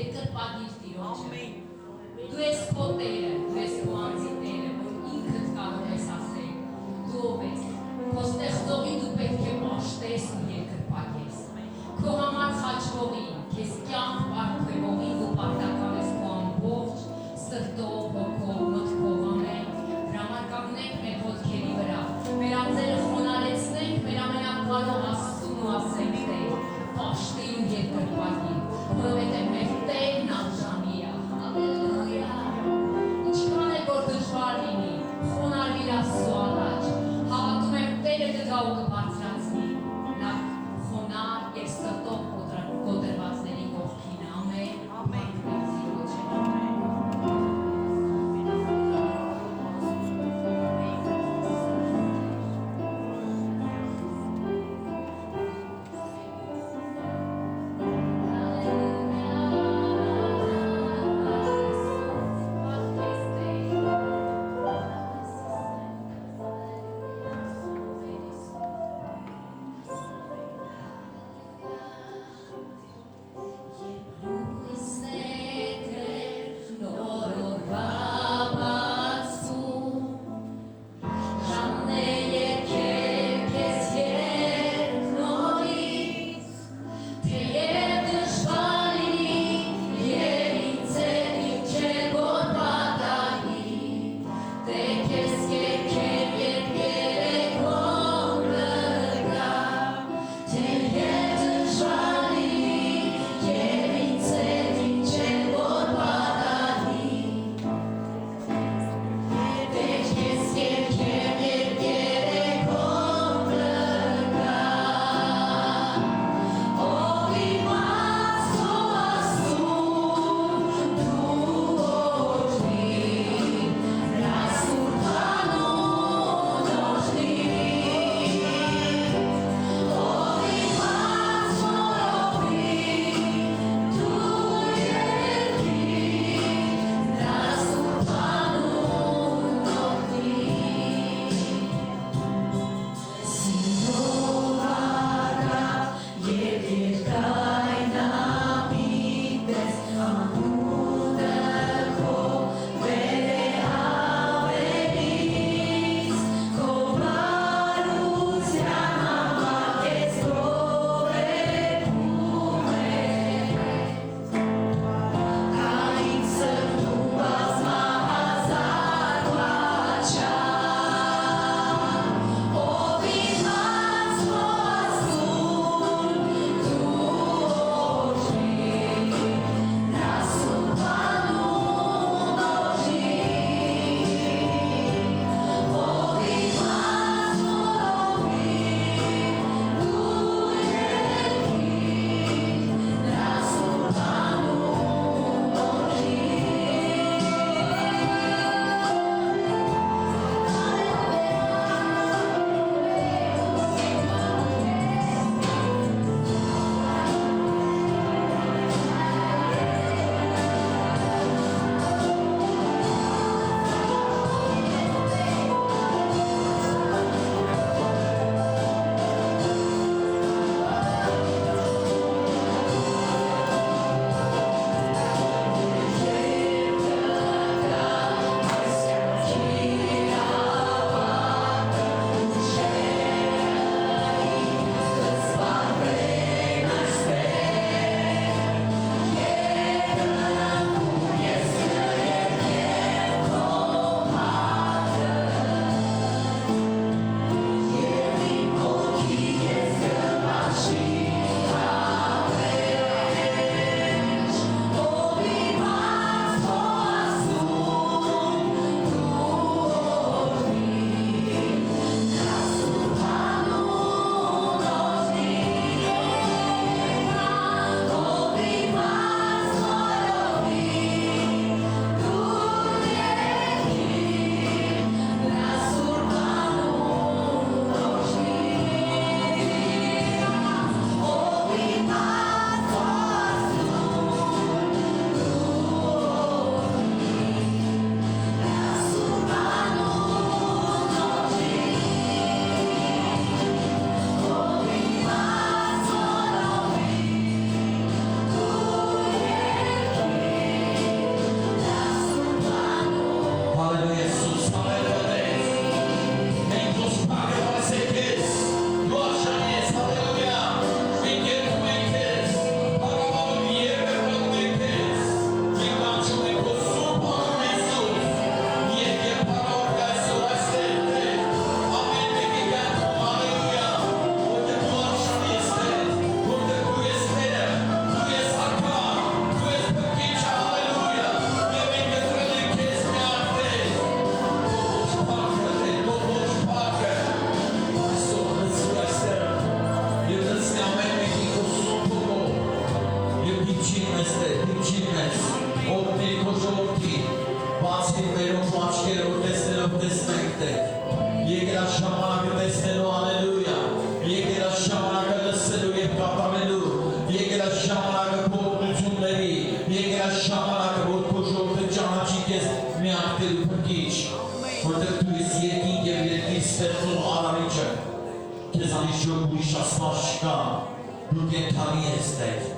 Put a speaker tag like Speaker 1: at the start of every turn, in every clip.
Speaker 1: երկրպագիր Տիրոջը։ Դու ես քո Տերը, դու ես քո անձի Տերը, որ ինքդ կարող ես ասել, դու ով ես, քո ստեղծողին դու պետք է աշտես ու երկրպագես, քո համար խաչվողին, քեզ կյանք պարգևողին դու պարտական ես քո ամբողջ սրտով, հոգով, մտքով ամեն, դրա համար կանգնենք մեր ոտքերի վրա, մեր անձերը խոնարհեցնենք մեր ամենակարող Աստծուն ու ասենք Տեր, պաշտի ու երկրպագի, որովհետև մեր Տերն արժանի է, հալելույա, ինչքան է որ դժվար լինի, խոնարհվիր Աստծու առաջ, հավատում եմ Տերը կգա ու կբարձրացնի, նա խոնարհ և սրտով կոտրվածների կողքին, ամեն, ամեն,
Speaker 2: este, dimçilmez. Orti koşorti. Basit veron başkere o destelo destekte. Yegera şamana destelo aleluya. Yegera şamana destelo yekapamelu. Yegera şamana korkutunları. Yegera şamana koşorti canacı kez miaktel pırgiç. Orada turisiye dingebilirdi istersin aranacak. Kezanişo bu iş asmaşka. Duken tani estek.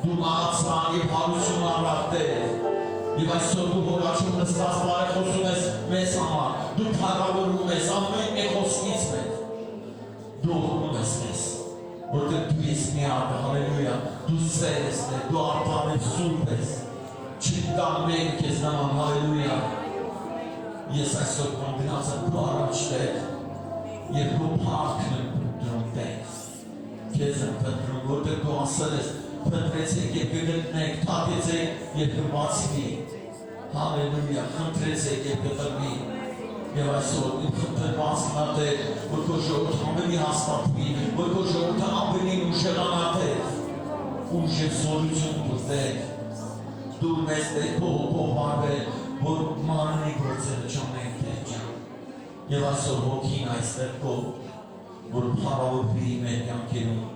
Speaker 2: Dumaatsan yapalısın aratte. Yavaş sordu horaçum nestaslara kosumes mesama. Du paravoru mesamme ekos gitmet. Doğru mesmes. Orada tu ismi adı haleluya. Du seresne, du artane sulpes. Çindan merkez zaman haleluya. Yesay sor kombinasyon bu araçta. Yerko parkının dromdayız. Kezem Petrum orada konseres. Pătrece gepilnek tatece yepimatsmi. Haleluya. Pătrece gepilmi. Yavaşsor pătrmasnate. Urkoşor tamini hastatmi. Urkoşor tamini uşelanate. Uşe solution de. Durmeste poharbe. Vor mani procede çamete. Yavaşsor hokina isterko. Vor paravur prime yankenu.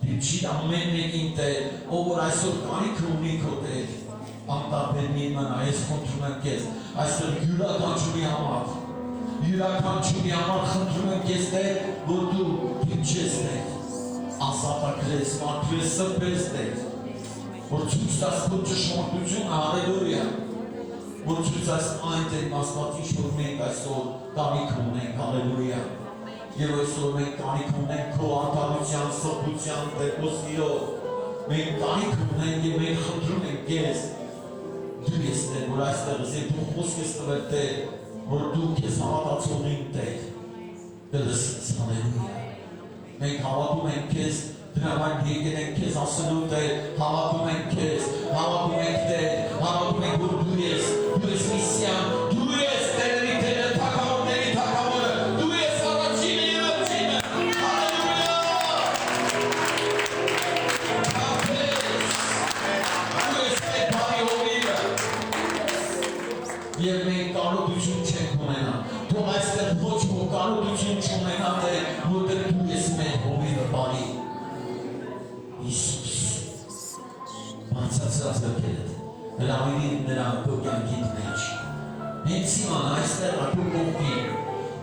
Speaker 2: Dicit amenne inte ora sorgani kronikote anta benimman ayes kontrolkes ayser yura kançumi amat yura kançumi amat kontrolkeste bodu pincheste asata kres matresa peste orçustas bunçuşmak bütün haleluya orçustas ainte masmati şurmek aysol dami kronek haleluya Yeroşo mekani kunen koantalıcan sopucan deposio mekani kunen yemek hatırın gez dünyeste burası ze tuhmus kestivete ordu kesamat soninte deles haleluya mek havatu menkes draman diye kes aslında havatu menkes havatu mekte havatu mek dünyes dünyes misyan dünyes denite takamon deni takamon Yemeğin karı düşün çekmeyena. Dolayısıyla poçmo karı düşün çekmeyena de burada bu esme oluyor bari. İsus. Pansa sırası ökelet. Ramini nera kogan gitmeyiş. Hensima naisler akıl kokti.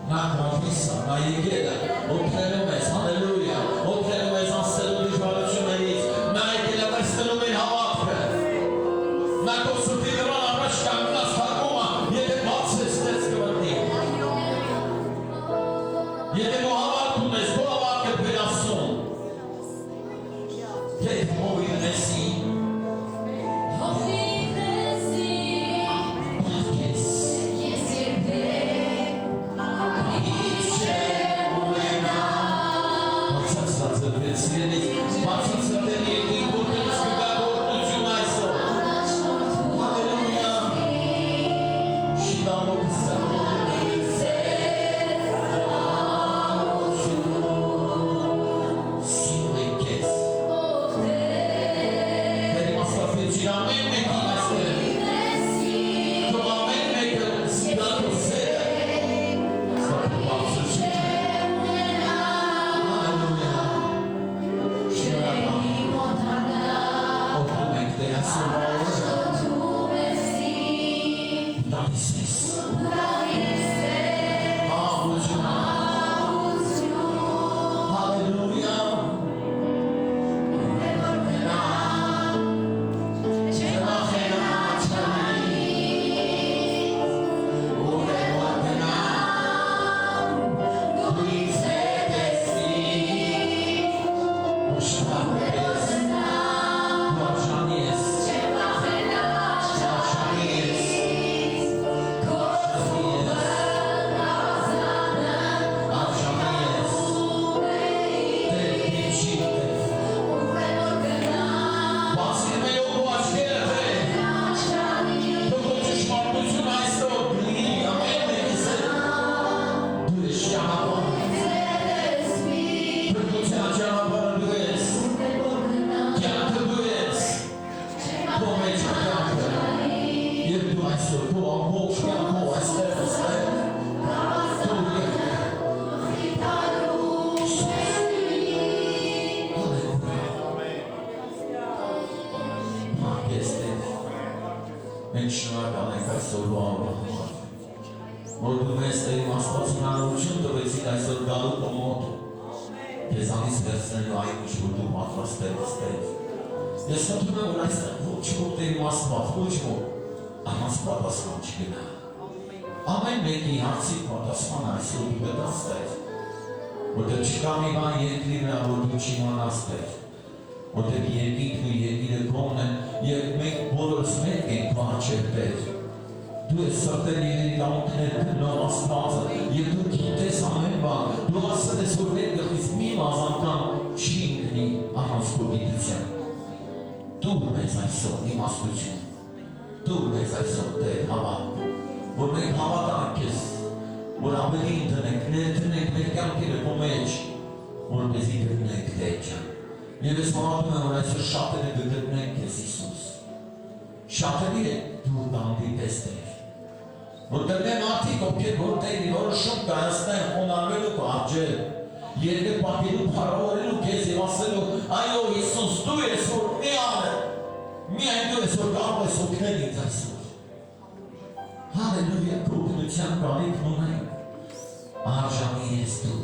Speaker 2: Na kravisa, na yegeda. O trenomez, halleluja. O trenomez anstelu düşmanışımayız. Na yegeda verstelumen havatve. Na konsultivrana raşkamına sarkoma. Yete muhabbet kumes, bu hava kepedasyon. Tek mobil nesi.
Speaker 1: Hafif nesi.
Speaker 2: Herkes.
Speaker 1: Kesirde. İçe uğrena.
Speaker 2: Baksat satır vesile. Baksat satır yedi. Kurtuluş güzel kurtuluş yunayso. Haleluya. Şidamo kısa.
Speaker 1: Go
Speaker 2: շնորհակալ ենք այսօրվա համար։ Որ դու մեզ Տեր իմ Աստված հնարավորություն տվեցիր այսօր գալու քո մոտ։ Քեզանից վերցնելու այն ինչ որ դու պատրաստել ես Տեր։ Ես խնդրում եմ որ այստեղ ոչ ոք Տեր իմ Աստված, ոչ ոք առանց պատասխան չգնա։ Ամեն մեկի հարցի պատասխանը այսօր դու կտաս Տեր։ Որտեղ չկա մի բան երկրի վրա որ դու չիմանաս Տեր։ Որտեղ երկինքն ու երկիրը կողմն են և մենք բոլորս մեկ ենք քո առջև Տեր։ Դու ես սրտեր երիտամուտներ քննող Աստվածը և դու գիտես ամեն բան։ Դու ասել ես որ մեր գլխից մի մազանքան չի ընկնի առանց քո գիտության։ Տուր մեզ այսօր իմաստություն։ Տուր մեզ այսօր Տեր հավատ, որ մենք հավատանք քեզ, որ ավելի ընդունենք, ներդնենք մեր կյանքերը քո մեջ, որպեսզի գտնենք Տեր ջան։ Եվ ես հավատում եմ, որ այսօր շատերը կգտնենք քեզ Հիսուս։ Շատերի դու հանդիպես Տեր։ Որտեղ դե մարդիկ ովքեր որ Տեր որոշում կայացնեն խոնարհվելու քո առջև, երկրի պատկերու փառավորելու քեզ եւ ասելու այո Հիսուս դու ես որ մի անես, միայն դու ես որ կարող ես օգնել ինձ այսօր։ Հալելույա քո կարիք ունենք։ Արժանի ես դու։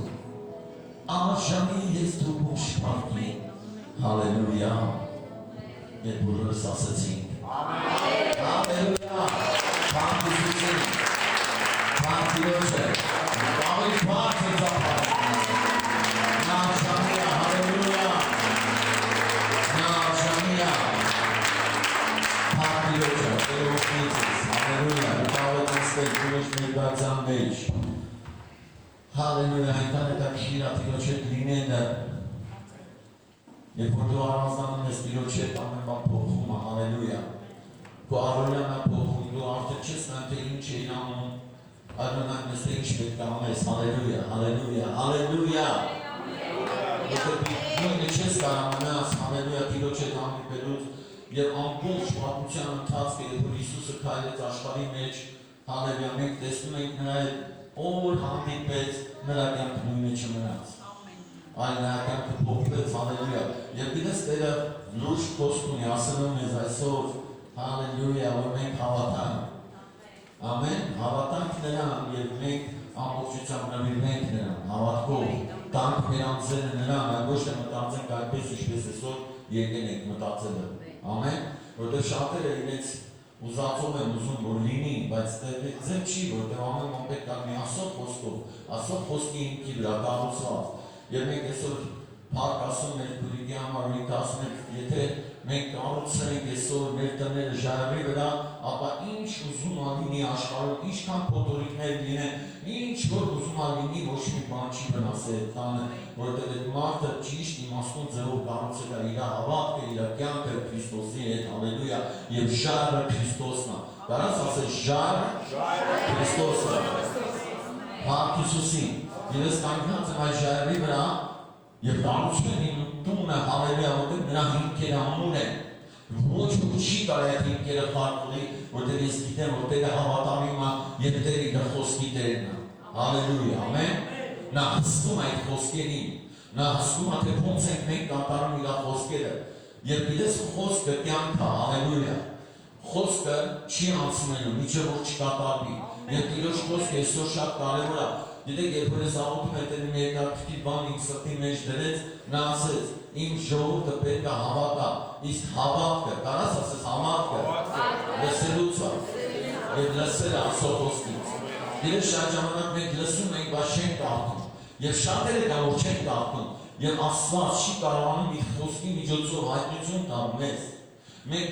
Speaker 2: Արժանի ես դու ուշպարքի։ Հալելույա, և բոլորս ասեցինք։ Ամեն։ Հալելույա, բանտիսություն, բանտիրոց է, ավելի բանտ է զապարք։ Նա արժանի է, հալելույա, նա արժանի է, բանտիրոց է, տերովնից ես, հալելույա, կարող է տեսնել դուրս ներգացան մեջ։ Հալելույա, այնքան է դա քիրա տիրոջ հետ լինելը, Եվ որ դու առանձնանում ես Տիրոջ հետ ամեն բան փոխում է, հալելույա։ Քո առօրյան է փոխում, դու արդեն չես նայում թե ինչ էին անում, այլ նայում ես թե ինչ պետք է անես, հալելույա, հալելույա, հալելույա։ Որտեղ նույնը չես կարող մնաս, հալելույա Տիրոջ հետ հանդիպելուց եւ ամբողջ պատմության ընթացքը, երբ որ Հիսուսը քայլեց աշխարհի մեջ, հալելույա, մենք տեսնում ենք նրա հետ օր հանդիպեց, նրա կյանքը նույնը չմնաց։ Այլ նրա կյանքը փոխվեց, հալելույա, և գիտես Տերը լուրջ խոսք ունի, ասում մեզ այսօր, հալելույա, որ մենք հավատանք, ամեն, հավատանք նրան, և մենք ամբողջությամբ նվիրվենք նրան, հավատքով, տանք մեր անձերը նրան, այլ ոչ թե մտածենք այդպես ինչպես այսօր եկել ենք մտածելը, ամեն, որտեղ շատերը իրենց ուզածով են ուզում որ լինի, բայց ձեր չի, որտեղ ամեն բան պետք է լինի Աստծո խոսքով, Աստծո խոսքի հիմքի վրա կառուցված։ Եվ մենք այսօր փառք ասում ենք Քուրիկի համար, մենք ասում ենք, եթե մենք կառուցենք այսօր մեր տները ժայռի վրա, ապա ինչ ուզում ա լինի աշխարհում, ինչքան փոթորիկներ լինեն, ինչ որ ուզում ա լինի, ոչ մի բան չի վնասել այդ տանը, որտեղ այդ մարդը ճիշտ իմաստուն ձևով կառուցել է իր հավատքը, իր կյանքը Քրիստոսի հետ, հալելույա, եւ ժայռը Քրիստոսն է։ Կարաս ասել ժայռը Քրիստոսն է։ Փառք Հիսուսին։ Ես կանգնած եմ այս ժայռի վրա և կառուցում եմ իմ տունը, հալելույա, որտեղ նրա հիմքերը ամուր են։ Ոչ ոք չի կարող այդ հիմքերը խարխուլի, որտեղ ես գիտեմ, որ Տերը հավատարիմ է և Տերը իր խոսքի Տերն է։ Հալելույա, ամեն։ Նա հսկում է այդ խոսքերին։ Նա հսկում է, թե ոնց ենք մենք կատարում իր խոսքերը։ Եվ գիտես խոսքը կյանք է, հալելույա։ Խոսքը չի անցնելու, մինչև որ չկատարվի։ Եվ Տիրոջ խոսքը այսօր շատ կարևոր է։ Գիտեք, երբ որ ես աղոթում եմ Տերը մի հետաքրքիր բան իմ սրտի մեջ դրեց, նա ասեց, իմ ժողովուրդը պետք է հավատա, իսկ հավատքը, կարաս ասես հավատքը, լսելուց է, և լսել է Աստծո խոսքից։ Գիտեք, շատ ժամանակ մենք լսում ենք, բայց չենք կարդում, և շատերը կա որ չենք կարդում, և Աստված չի կարողանում իր խոսքի միջոցով հայտնություն տալ մեզ։ Մենք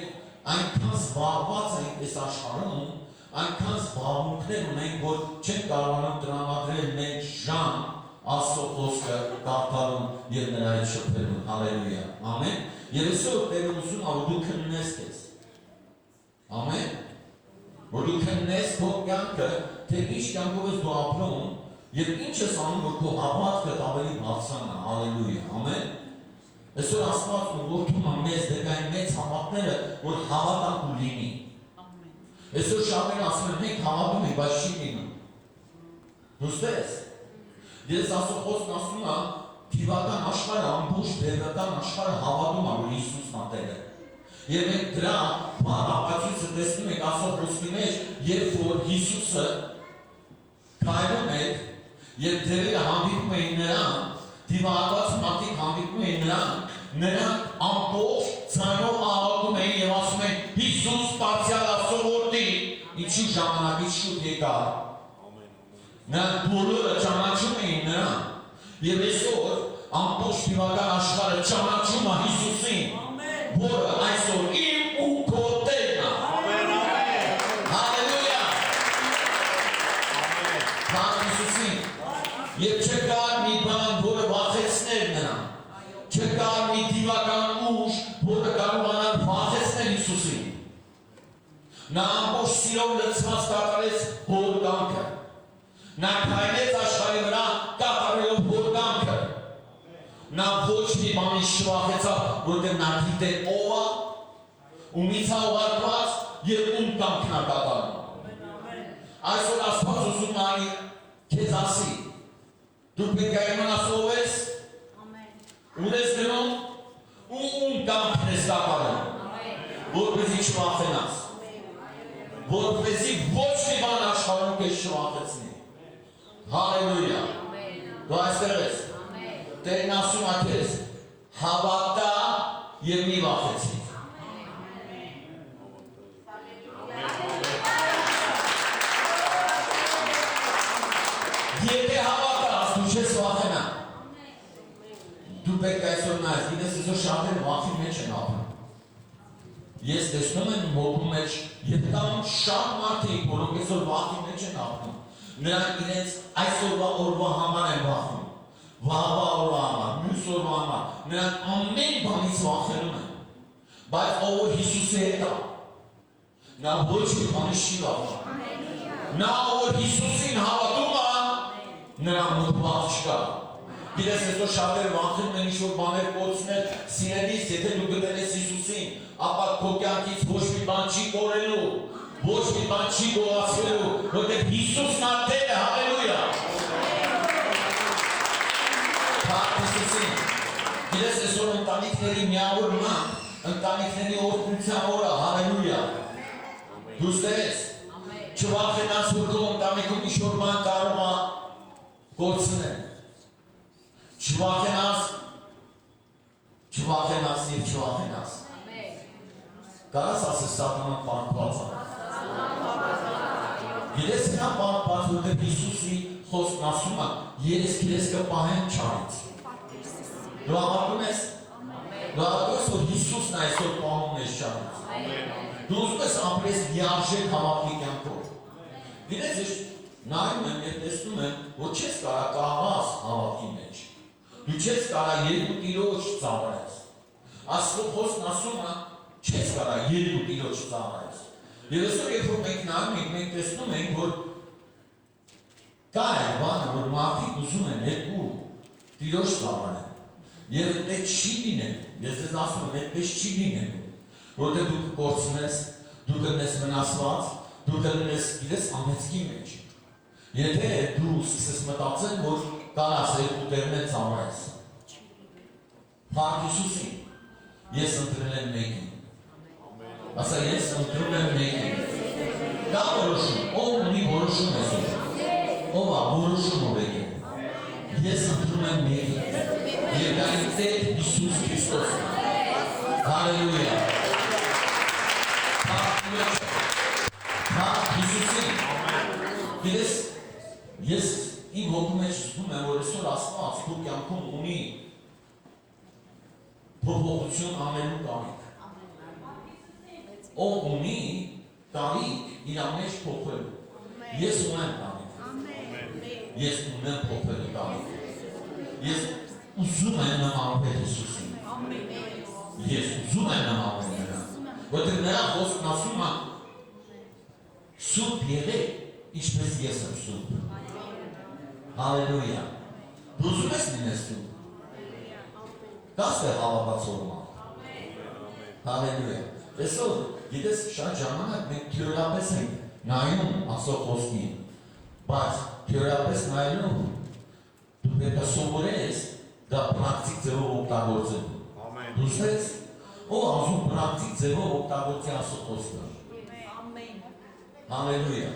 Speaker 2: այնքան զբաղված ենք այս աշխարհում, այնքան զբաղմունքներ ունենք, որ չենք կարողանում տրամադրել մեր ժամ Աստծո խոսքը կարդալուն և նրա հետ շփվելուն, հալելույա, ամեն։ Եվ այսօր Տերը ուզում է, որ դու քննես քեզ, ամեն, որ դու քննես քո կյանքը, թե ինչ կյանքով ես դու ապրում, և ինչ ես անում, որ քո հավատքդ ավելի բարձրանա, հալելույա, ամեն։ Այսօր Աստված ուղղորդում է մեզ դեպի այն մեծ հավատները, որ հավատանք ու լինի։ Այսօր շատերը ասում են, մենք հավատում ենք, բայց չի լինում։ Դուստես, ես Աստծո խոսքն ասում է, թիվական աշխարհը, ամբողջ բևեռական աշխարհը հավատում է, որ Հիսուսն է Տերը։ Եվ մենք դրա ապացույցը տեսնում ենք Աստծո խոսքի մեջ, երբ որ Հիսուսը քայլում էր, եւ դերը հանդիպում էին նրան, դիվանված մարդիկ հանդիպում էին նրանք ամբողջ ցանով աղաղակում էին եւ ասում էին Հիսուս Պարսիալ Աստծո որդի, ինչի ժամանակից շուտ եկավ։ Նրանք բոլորը ճանաչում էին նրան եւ այսօր ամբողջ դիվական աշխարհը ճանաչում է Հիսուսին, որը այսօր իմ ու քո Տերն է։ Հալելույա։ Փառք Հիսուսին։ Եվ չկար մի բան, որը վախեցներ նրան։ Չկար մի դիվական ուժ, որը կարողանար վախեցնել Հիսուսին։ Նա ամբողջ սիրով լցված կատարեց հոր կամքը։ Նա քայլեց աշխարհի վրա կատարելով հոր կամքը։ Նա ոչ մի բանից չվախեցավ, որտեղ նա գիտեր ով է, ումից է ուղարկված եւ ում կամքն է կատարում։ Այսօր Աստված ուզում է քեզ ասի, դու պետք է իմանաս ով ես, ուր ես գնում ու ում կամքն ես կատարում, որպեսզի չվախենաս, որպեսզի ոչ մի բան աշխարհում քեզ չվախեցնի։ Հալելույա։ Դու այստեղ ես։ Տերն ասում է քեզ, հավատա եւ մի վախեցի։ Եթե հավատաս, դու չես վախենա։ Դու պետք է այսօր նայես, գիտես այսօր շատերը վախի մեջ են ապրում։ Ես տեսնում եմ մոդու մեջ, եւ կան շատ մարդիկ, որոնք այսօր վախի մեջ են ապրում։ Նրանք իրենց այսօրվա օրվա համար են վախում։ Վաղվա օրվա համար, մյուս օրվա համար, նրանք ամեն բանից վախենում են, բայց ով Հիսուսի հետ է, նա ոչ մի բանից չի վախում, նա ով Հիսուսին հավատում է, նրա մոտ վախ չկա։ Գիտես այսօր շատերը վախենում են ինչ-որ բաներ կորցնել սիրելիս, եթե դու գտնես Հիսուսին, ապա քո կյանքից ոչ մի բան չի կորելու, ոչ մի բան չի գողացվելու, որտեղ Հիսուսն է Տերը, հալելույա։ Գիտես այսօր ընտանիքների միավորման, ընտանիքների օրհնության օրը, հալելույա։ Դու ստես, չվախենաս, որ քո ընտանիքում ինչ-որ բան կարող է կորցնել։ Չվախենաս եւ չվախենաս։ Կարաս ասես սատանան պարտված է։ Գիտես նա պարտված, որտեղ Հիսուսի խոսքն ասում է, երես քեզ կպահեն չարից։ Դու հավատում ես, որ Հիսուսն այսօր պահում ես չարից։ Դու ուզում ես ապրես լիարժեք հավատքի կյանքով։ Գիտես, ես նայում եմ եւ տեսնում եմ, որ չես կարա կահաս հավատքի մեջ։ Դու չես կարա երկու տիրոջ ծառայես։ Աստծո խոսքն ասում է, չես կարա երկու տիրոջ ծառայես։ Եվ այսօր երբ որ մենք նայում ենք, մենք տեսնում ենք, որ կա այն բանը, որ մարդիկ ուզում են երկու տիրոջ ծառայեն։ Եվ այդպես չի լինեն, ես ձեզ ասում եմ, այդպես չի լինեն, որտեղ դու կկորցնես, դու կլինես վնասված, դու կլինես, գիտես, ամենցքի մեջ։ Եթե դու սկսես մտածել, որ կարաս երկու տերներ ծառայես։ Փառք Հիսուսին, ես ընտրել եմ մեկին։ Ասա, ես ընտրել եմ մեկին։ Դա որոշում, ով ունի որոշում այսօր։ Ով է որոշում ով եկել։ Ես ընտրել եմ մեկին։ Եվ դա իմ Տեր Հիսուս Քրիստոսն է։ Հալելույա։ Փառք Հիսուսին։ Գիտես, ես իմ հոգու մեջ զգում եմ, որ այսօր Աստված քո կյանքում ունի փոփոխություն անելու կարիք։ Ով ունի կարիք իր մեջ փոխելու։ Ես ունեմ կարիք։ Ես ունեմ փոխելու կարիք։ Ես ուզում եմ նմանվել Հիսուսին։ Ես ուզում եմ նմանվել նրան։ Որտեղ նրա խոսքն ասում է սուրբ եղեք, ինչպես ես եմ սուրբ։ Հալելույա։ Դու ուզում ես լինես սուրբ։ Դա է հավատացողը։ Հալելույա։ Այսօր, գիտես, շատ ժամանակ մենք թեորիապես ենք նայում Աստծո խոսքին, բայց թեորիապես նայելով դու պետք է սովորես դա պրակտիկ ձևով օգտագործել։ Դու ստես, Ով ազում պրակտիկ ձևով օգտագործի Աստծո խոսքը։
Speaker 1: Ամեն։
Speaker 2: Հալելույա։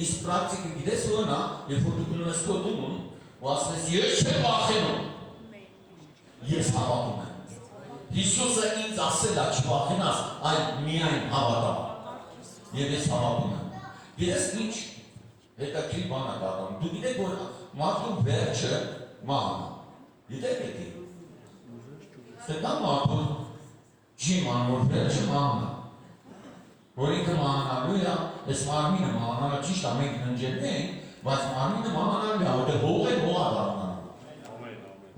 Speaker 2: Իսկ պրակտիկը գիտես ո՞րն է, երբ որ դու գնում ես քո տուն, ու ասես ես չեմ վախենում։ Ես հավատում եմ։ Հիսուսը ինձ ասել է չվախենաս, այլ միայն հավատա։ Եվ ես հավատում եմ։ Գիտես ինչ հետաքրքիր բան է դառնում։ Դու գիտեք որ մարդու վերջը մահն է։ Գիտեք էդի։ Ստա մարդու ջիման որ վերջը մահն է։ Որ ինքը մահանալու է, այս մարմինը մահանալը ճիշտ է մենք ննջել ենք, բայց մարմինը մահանալու է, որտեղ հող է հողա դառնալու։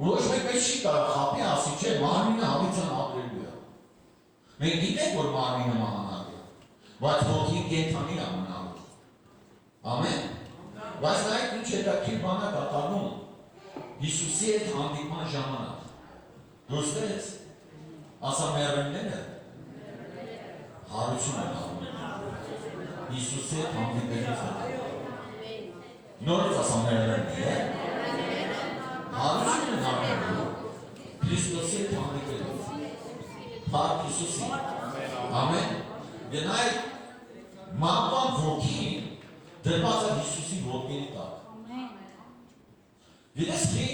Speaker 2: Ոչ մեկ մեզ չի կարող խապի ասի, չէ, մարմինը հավիցան ապրելու է։ Մենք գիտենք, որ մարմինը մահանալու է, բայց հոգին կենդանի է մնալու։ Ամեն։ Բայց նայեք ինչ հետաքրքիր բան է կատարվում Հիսուսի հետ հանդիպման ժամանակ։ Դուստերից, ասա մեռելները հարություն են անում։ Հիսուսի հետ հանդիպելուց հետո։ Նորից ասա մեռելները հարություն են անում Քրիստոսի հետ հանդիպելուց։ Փառք Հիսուսի։ Ամեն։ Եվ նայեք մահվան ոգին դրված է Հիսուսի ոտքերի տակ։ Գիտես չի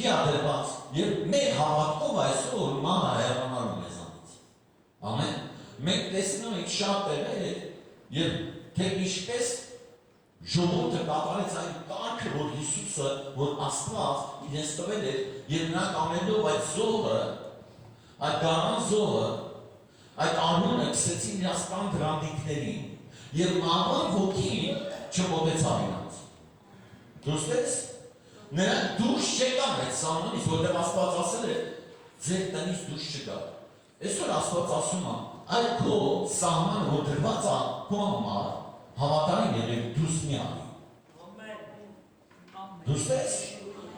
Speaker 2: դրված և մեր հավատքով այսօր մահը հեռանալու մեզանից։ Ամեն։ Մենք տեսնում ենք շատ տեղեր և թե ինչպես ժողովուրդը կատարեց այն կարգը, որ Հիսուսը, որ Աստված իրենց տվել էր, և նրանք անելով այդ զոհը, այդ գարան զոհը, այդ անունը քսեցին իրաց տան դրանդիկներին, և մահվան ոգին չմոտեցավ իրանց։ Դուստես, նրանք դուրս չեկան այդ սահմանից, որտեղ Աստված ասել է, ձեր տնից դուրս չգա։ Այսօր Աստված ասում է, այլ քո սահմանը, որ դրված է քո համար, հավատարիմ եղեք դուրս մի անի։ Դուստես,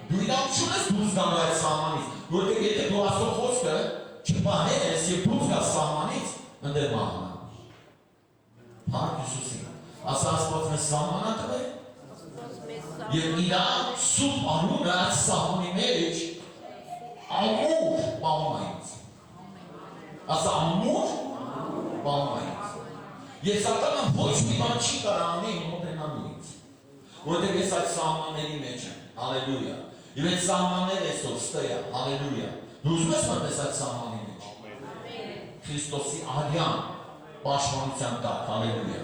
Speaker 2: դու իրավունք չունես դուրս գալու այդ սահմանից, որտեղ եթե քո Աստծո խոսքը չպահես և դուրս գաս սահմանից, ընդդեմ մահն է։ Փառք Հիսուսին։ Ասա Աստված մեզ սահման է տվել, և իրա սուրբ անունը այդ սահմանի մեջ ամուր պահում է ինձ։ Ասա ամուր պահում է ինձ։ Ես ատանը ոչ մի բան չի կարող անի մոտենալու ինձ, որտեղ ես այդ սահմանների մեջ եմ, հալելույա։ Եվ այդ սահմանները այսօր ստեյա, հալելույա։ Դու ուզում ես մտես այդ սահմանի մեջ։ Քրիստոսի արյան պաշտպանության տակ, հալելույա։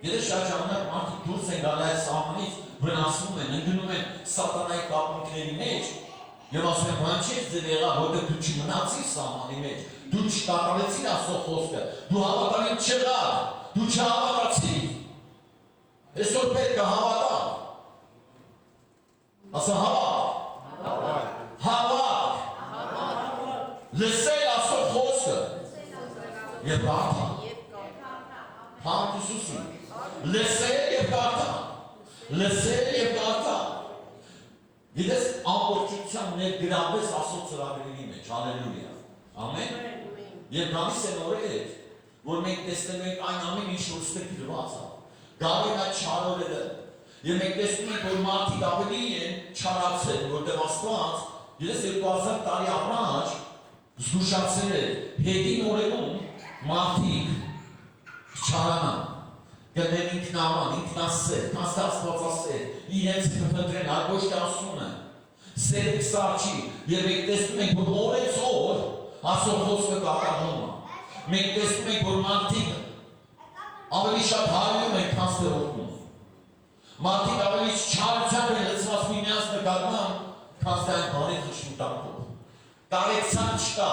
Speaker 2: Գիտես շատ ժամանակ մարդիկ դուրս են գալի այդ սահմանից, վնասվում են, ընկնում են սատանայի կապանքների մեջ և ասում են, բան չես ձեր եղավ, որտեղ դու չմնացիր սահմանի մեջ, դու չկատարեցիր Աստծո խոսքը, դու հավատարիմ չեղար, դու չհավատացիր։ Այսօր պետք է հավատալ։ Ասա հավատ, լսել Աստծո խոսքը և կարդալ։ Փառք Հիսուսին։ Լսել և կարդալ։ Լսել և կարդալ։ Գիտես ամբողջությամբ ներգրավվես Աստծո ծրագրերի մեջ, հալելույա։ Ամեն։ Եվ գալիս են օրեր, որ մենք տեսնելու ենք այն ամեն ինչ որ ստեղ գրված է։ Գալի են այդ չար օրերը։ Եվ մենք տեսնում ենք, որ մարդիկ ավելի են չարացել, որտեղ Աստված, գիտես 2000 տարի առաջ զգուշացել է հետին օրերում մարդիկ չարանան։ Գնեն ինքնաման, ինքնասեր, աստվածասեր, իրենց կփնտրեն, այլ ոչ թե ասում են, սերը կսարչի, և մենք տեսնում ենք, որ օրեց օր Աստծո խոսքը կատարվում է։ Մենք տեսնում ենք, որ մարդիկ ավելի շատ հարյուր են, քան ստեղոտում։ Մարդիկ ավելի չարությամբ են լցված միմյանց նկատմամբ, քան ստայն բարի խշնուտանքով։ Կարեկցան չկա,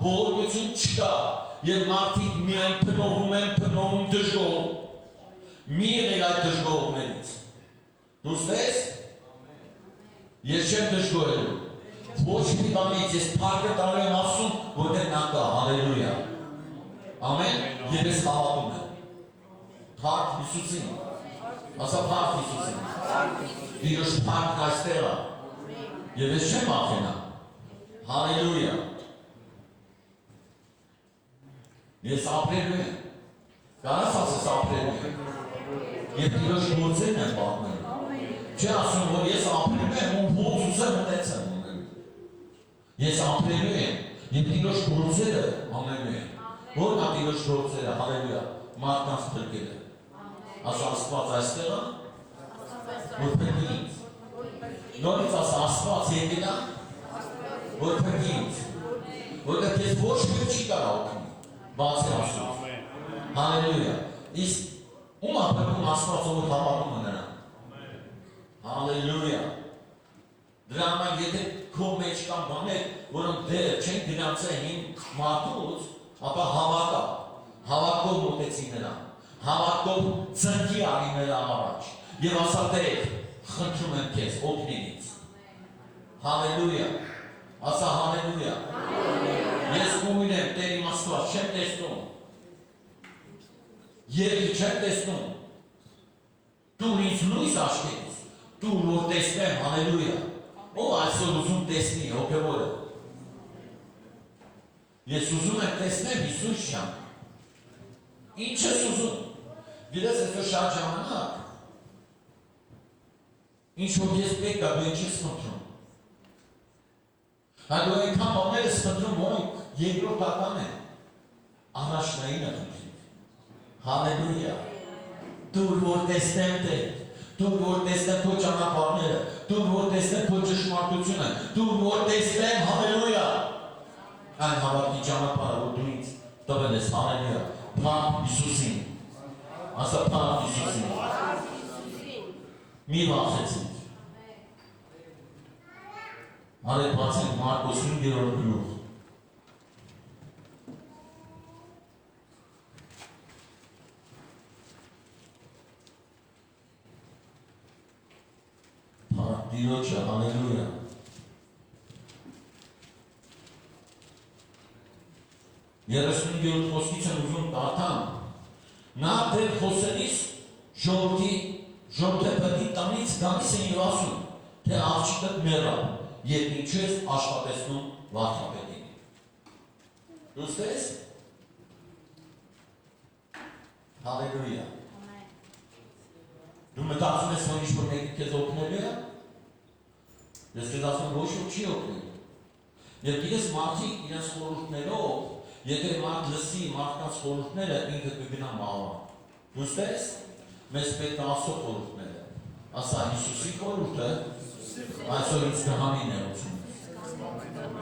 Speaker 2: ողորմություն չկա, և մարդիկ միայն փնովում են, փնովում դժգոհ։ Մի եղեք այդ դժգոհներից։ Դուստես, ես չեմ դժգոհելու։ Ոչ մի բանից ես փառքը տալու եմ ասում, որտեղ նա կա, հալելույա։ Ամեն, և ես հավատում եմ։ Փառք Հիսուսին։ Ասա փառք Հիսուսին։ Տիրոջ փառքն այստեղ է։ Եվ ես չեմ վախենա։ Հալելույա։ Ես ապրելու եմ։ Կարաս ասես ապրելու եմ։ Եվ Տիրոջ գործերն եմ պատմելու։ Չէ ասում, որ ես ապրելու եմ ու ոնց ուզեմ մտեցեմ ունելու։ Ես ապրելու եմ Եվ Տիրոջ գործերը, ամենը, որ նա Տիրոջ գործերը, հալելույա, մարդկանց փրկել է։ Ասա Աստված այստեղ է, որ փրկի ինձ։ Նորից ասա Աստված եկել է, որ փրկի ինձ։ Որտեղ քեզ ոչ ոք չի կարող օգնել, բացի Աստծուց։ Հալելույա։ Իսկ ում է փրկում Աստվածը, որ հավատում է նրան։ Հալելույա։ Դրա համար եթե քո մեջ կան բաներ, որոնք դեռ չեն գնացել հին մարդուց, ապա հավատով մոտեցի նրան, հավատով ծնկի արի նրա առաջ եւ ասա Տեր, խնդրում եմ քեզ օգնիր ինձ։ Հալելույա։ Ասա հալելույա։ Ես գույն եմ, Տեր իմ Աստված, չեմ տեսնում։ Երկի չեմ տեսնում։ Դու ինձ լույս աշխենից, դու որ տեսնեմ, հալելույա։ Ով այսօր ուզում տեսնի հոգևորը։ Ես ուզում եմ տեսնեմ Հիսուս ջան։ Ինչ ես ուզում։ Գիտես այսօր շատ ժամանակ։ Ինչ որ ես պետք է դու ինչ ես խնդրում։ Դու այնքան բաներ ես խնդրում, որոնք երկրորդական են։ Առաջնային է խնդրում։ Հալելույա։ Դու որ տեսնեմ Տեր։ Դու որ տեսնեմ քո ճանապարհները, դու որ տեսնեմ քո ճշմարտությունը, դու որ տեսնեմ հալելույա։ Այն հավատի ճանապարհը, որ դու ինձ տվել ես, հալելույա, փառք Հիսուսին։ Ասա փառք Հիսուսին։ Մի վախեցինք։ Արեք բացենք Մարկոս 5-րդ գլուխ։ Տիրոջը, հալելույա։ Երեսունյոթ խոսքից եմ ուզում կարդամ։ Նա դեռ խոսելիս ժողովրդի տնից գալիս են եւ ասում, թե աղջիկդ մեռավ, երբ ինչու ես աշխատեցնում վարդապետին։ Դուք տեսեք։ Հալելույա։ Դու մտածում ես, որ ինչ-որ մեկը քեզ օգնելու է։ Ես քեզ ասում ոչ ոք չի օգնել։ Եվ գիտես մարդիկ իրենց խորհուրդներով, եթե մարդ լսի մարդկանց խորհուրդները, ինքը կգնա մահվան։ Դուք տեսեք, մեզ պետք է Աստծո խորհուրդները։ Ասա Հիսուսի խորհուրդը, այսօր ինձ կհանի ներողություն։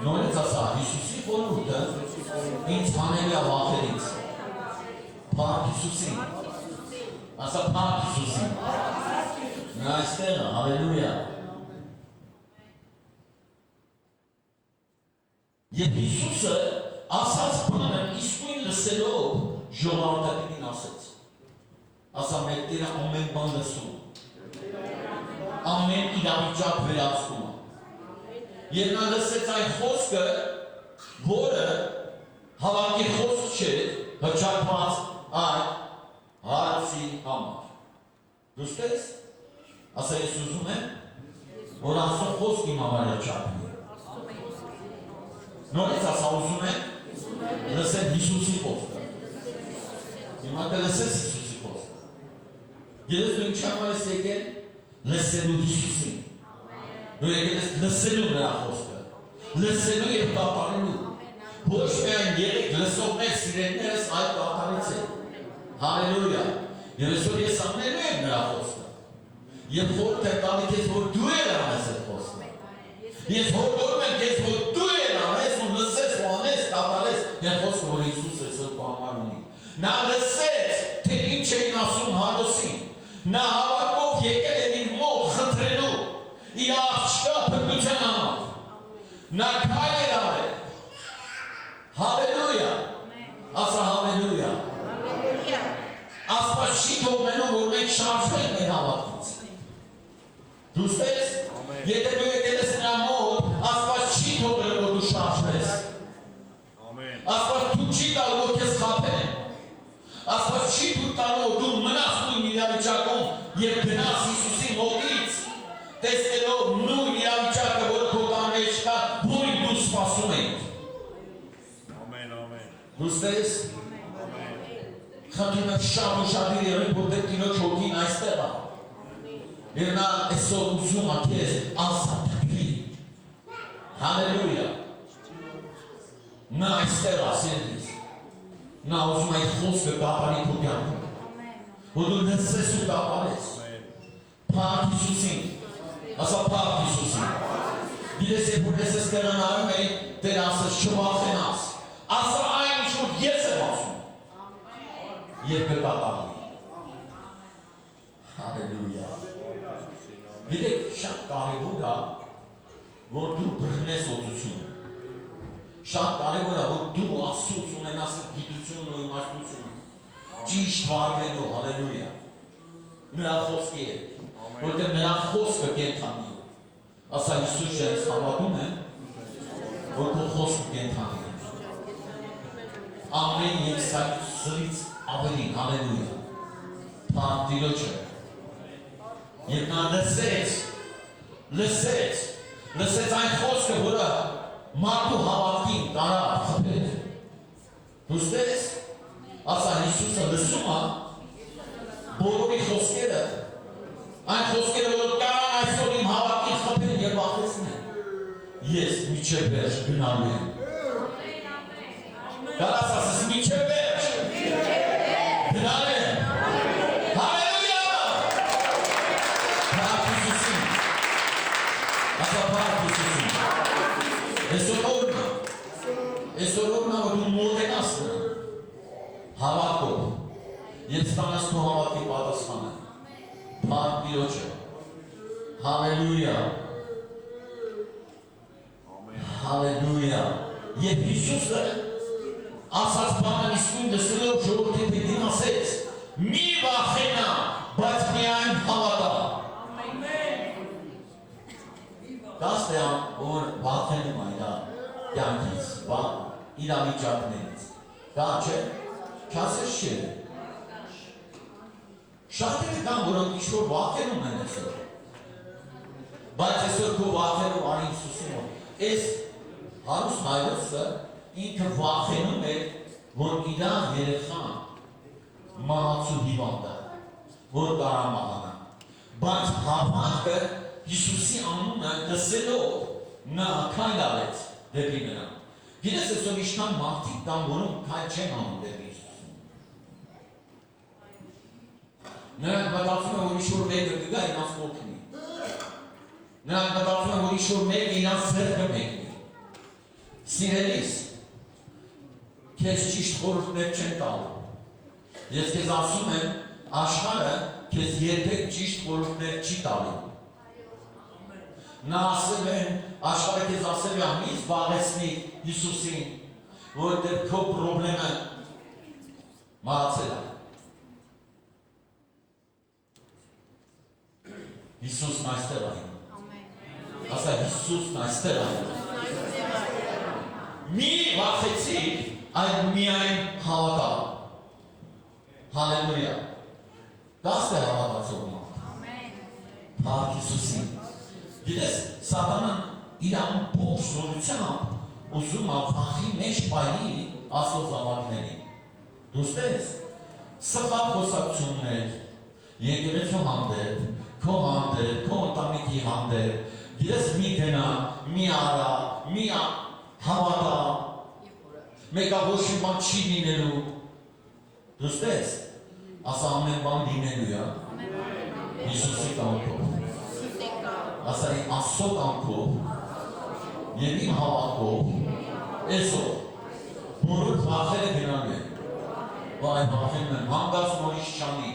Speaker 2: Նորից ասա Հիսուսի խորհուրդը, ինձ հանելի է վախերից։ Փառք Հիսուսին։ Ասա փառք Հիսուսին։ Նա այստեղ է, հալելույա։ Եվ Հիսուսը ասաց բանը իսկույն լսելով ժողովրդին ասեց։ Ասա մեր Տերը ամեն բան լսում։ Ամեն իրավիճակ վերահսկում է։ Եվ նա լսեց այն խոսքը, որը հավատի խոսք չէ, հռչակված այդ հարցի համար։ Դուք տեսեք, ասա ես ուզում եմ, որ Աստծո խոսքը իմ համար հռչակվի։ Նորից ասա ուզում եմ, լսել Հիսուսի խոսքը։ Հիմա կլսես Հիսուսի խոսքը։ Գիտես դու ինչ համար ես եկել, լսելու Հիսուսին։ Դու եկել ես լսելու նրա խոսքը, լսելու և կատարելու։ Ոչ միայն երեք լսողներ սիրելիներս այդ կատարից են։ Հալելույա։ Եվ այսօր ես ամենելու եմ նրա խոսքը։ Եվ խորհուրդ եմ տալի քեզ, որ դու էլ անես այդ խոսքը։ Ես հորդորում եմ քեզ, որ դու էլ անես ու լսես ու անես, կատարես այդ խոսքը, որ Հիսուսը այսօր քո համար ունի։ Նա լսեց, թե ինչ էին ասում Հակոբոսին։ Նա հավատքով եկել է իր մոտ խնդրելու իր աղջկա փրկության համար։ Նա քայլ էր արել։ Հալելույա։ Ասա հալելույա։ Աստված չի թողնելու, որ մենք շարժվենք մեր հավատքից։ Դուք տեսեք, եթե դու եկել ես նրա մոտ, Աստված չի թողնելու, որ դու շարժվես։ Աստված թույլ չի տալու, որ քեզ խաբեն։ Աստված չի թույլ տալու, որ դու մնաս նույն իրավիճակում և գնաս Հիսուսի մոտից, տեսնելով նույն իրավիճակը, որը քո տան մեջ կա, որին դու սպասում ես։ Դուք տեսեք, խնդրում եմ շատ ուշադիր եղեք, որտեղ Տիրոջ հոգին այստեղ է։ Եվ նա այսօր ուզում է քեզ ազատագրի։ Հալելույա։ Նա այստեղ ասելիս։ Նա ուզում այդ խոսքը կապարի քո կյանքում։ Որ դու լսես ու կապարես։ Փառք Հիսուսին։ Ասա փառք Հիսուսին։ Գիտես երբ որ ես կրանալու եմ, Տեր ասես չվախենաս։ Ասա այն ինչ որ ես եմ ասում։ Երբ կկատարվի։ Հալելույա։ Գիտեք շատ կարևոր է, որ դու բռնես օծությունը։ Շատ կարևոր է, որ դու Աստծուց ունենաս գիտությունն ու իմաստությունը։ Ճիշտ վարվելու, հալելույա։ Նրա խոսքի հետ, որտեղ նրա խոսքը կենդանի է։ Ասա Հիսուս ես հավատում եմ, որ քո խոսքը կենդանի է։ Ամեն եսայից ավելին, հալելույա։ Փառք Տիրոջը։ Երբ նա լսեց այն խոսքը, որը մարդու հավատքին կարա խփել։ Դուստես, ասա Հիսուսը լսում է բոլորի խոսքերը, այն խոսքերը, որ կարան այսօր իմ հավատքին խփել և վախեցնել։ Ես միջև վերջ գնալու եմ։ Կարաս ասես միջև վերջ գնալու եմ։ Հալելույա։ Փառք Հիսուսին։ Ասա փառք Հիսուսին։ Այսօր օրնա, որ դու մոտենաս նրան, հավատքով, և ստանաս քո հավատքի պատասխանը, փառք Տիրոջը, հալելույա, հալելույա, և Հիսուսը ասաց բանն իսկույն լսելով ժողովրդի պետին ասեց, մի վախենա, բայց միայն հավատա։ Դաս թե որ վախենում այդա կյանքից, իրավիճակներից, դա չէ, չասես չէ։ Շատերը կան, որոնք ինչ-որ վախենում են այսօր, բայց այսօր քո վախենում արի Հիսուսի մոտ։ Այս հարուստ հայրոցը ինքը վախենում է, որ իր երեխան մահացու հիվանդ է, որ կարա մահանա, բայց հավատքը Հիսուսի անունը լսելով նա քայլ արեց դեպի նրան։ Գիտես այսօր ինչքան մարդիկ կան, որոնք քայլ չեն անում դեպի Հիսուսին։ Նրանք մտածում են, որ ինչ-որ մեկը կգա իրանց օգնի։ Նրանք մտածում են, որ ինչ-որ մեկը իրանց ձեռքը մեկնի։ Սիրելիս, քեզ ճիշտ խորհուրդներ չեն տալու։ Ես քեզ ասում եմ, աշխարհը քեզ երբեք ճիշտ խորհուրդներ չի տալու։ Նա ասել է, աշխարհը քեզ ասել է, մի զբաղեցնի Հիսուսին, որովհետև քո պրոբլեմը մահացել է։ Հիսուսն այստեղ է։ Ասա Հիսուսն այստեղ է։ Մի վախեցիք, այլ միայն հավատա։ Հալելույա։ Դաս է հավատացող մարդ։ Փառք Հիսուսին։ Գիտես, Սատանան իր ամբողջ զորությամբ ուզում է վախի մեջ պահի Աստծո զավակներին։ Դուստես, սխալ խոսակցություններ, եկեղեցու հանդեպ, քո հանդեպ, քո ընտանիքի հանդեպ, գիտես մի գնա, մի արա, մի հավատա, մեկը ոչ մի բան չի լինելու։ Դուստես, ասա ամեն բան լինելու է Հիսուսի կամքով։ Ասա Աստծո կամքով և իմ հավատքով այսօր բոլոր վախերը գնալու են։ Վայ վախենում եմ, հանգած նորից չանի,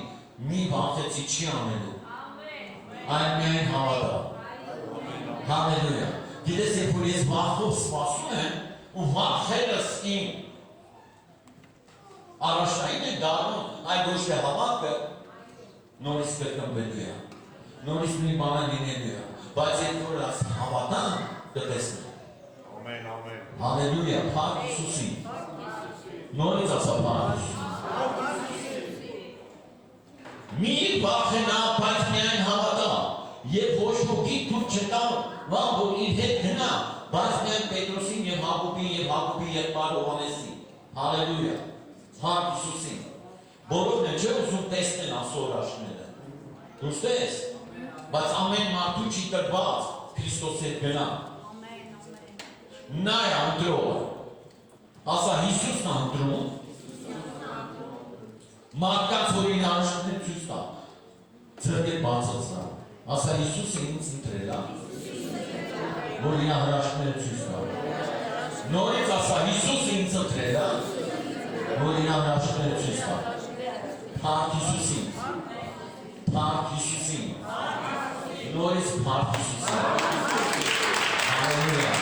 Speaker 2: մի վախեցի չի անելու։ Այն միայն հավատա։ Հալելույա։ Գիտես, երբ որ ես վախով սպասում եմ ու վախերս իմ առաջնային է դառնում, այլ ոչ թե հավատքը նորից կրկնվելու է։ Նորից մի բան լինելու է, բայց երբ որ աս հավատան կտեսնի։
Speaker 3: Ամեն, ամեն։
Speaker 2: Հալելույա, փառք Հիսուսին։ Նորից ասա փառք Հիսուսին։ Մի վախենա, բայց միայն հավատա, եւ ոչ ոքի թույլ չտա, որ իր հետ գնա, բայց միայն Պետրոսին եւ Հակոբին եւ Հակոբի եղբայր Հովհաննեսին։ Հալելույա, փառք Հիսուսին։ Բոլորն են չէ ուզում տեսնել ասորաշները։ Դուստես, բայց ամեն մարդու չի տրված Քրիստոսի հետ գնա։ Նա է անդրողը, Ասա Հիսուսն անդրում մարդկանց որ իր արժանները ցույց տա ձեռքը բացածա ասա Հիսուսը ինձ ընտրել է որ իր հրաշքները ցույց տա նորից ասա Հիսուսը ինձ ընտրել է որ իր հրաշքները ցույց տա Փառք Հիսուսին Փառք Հիսուսին նորից Փառք Հիսուսին Հալելույա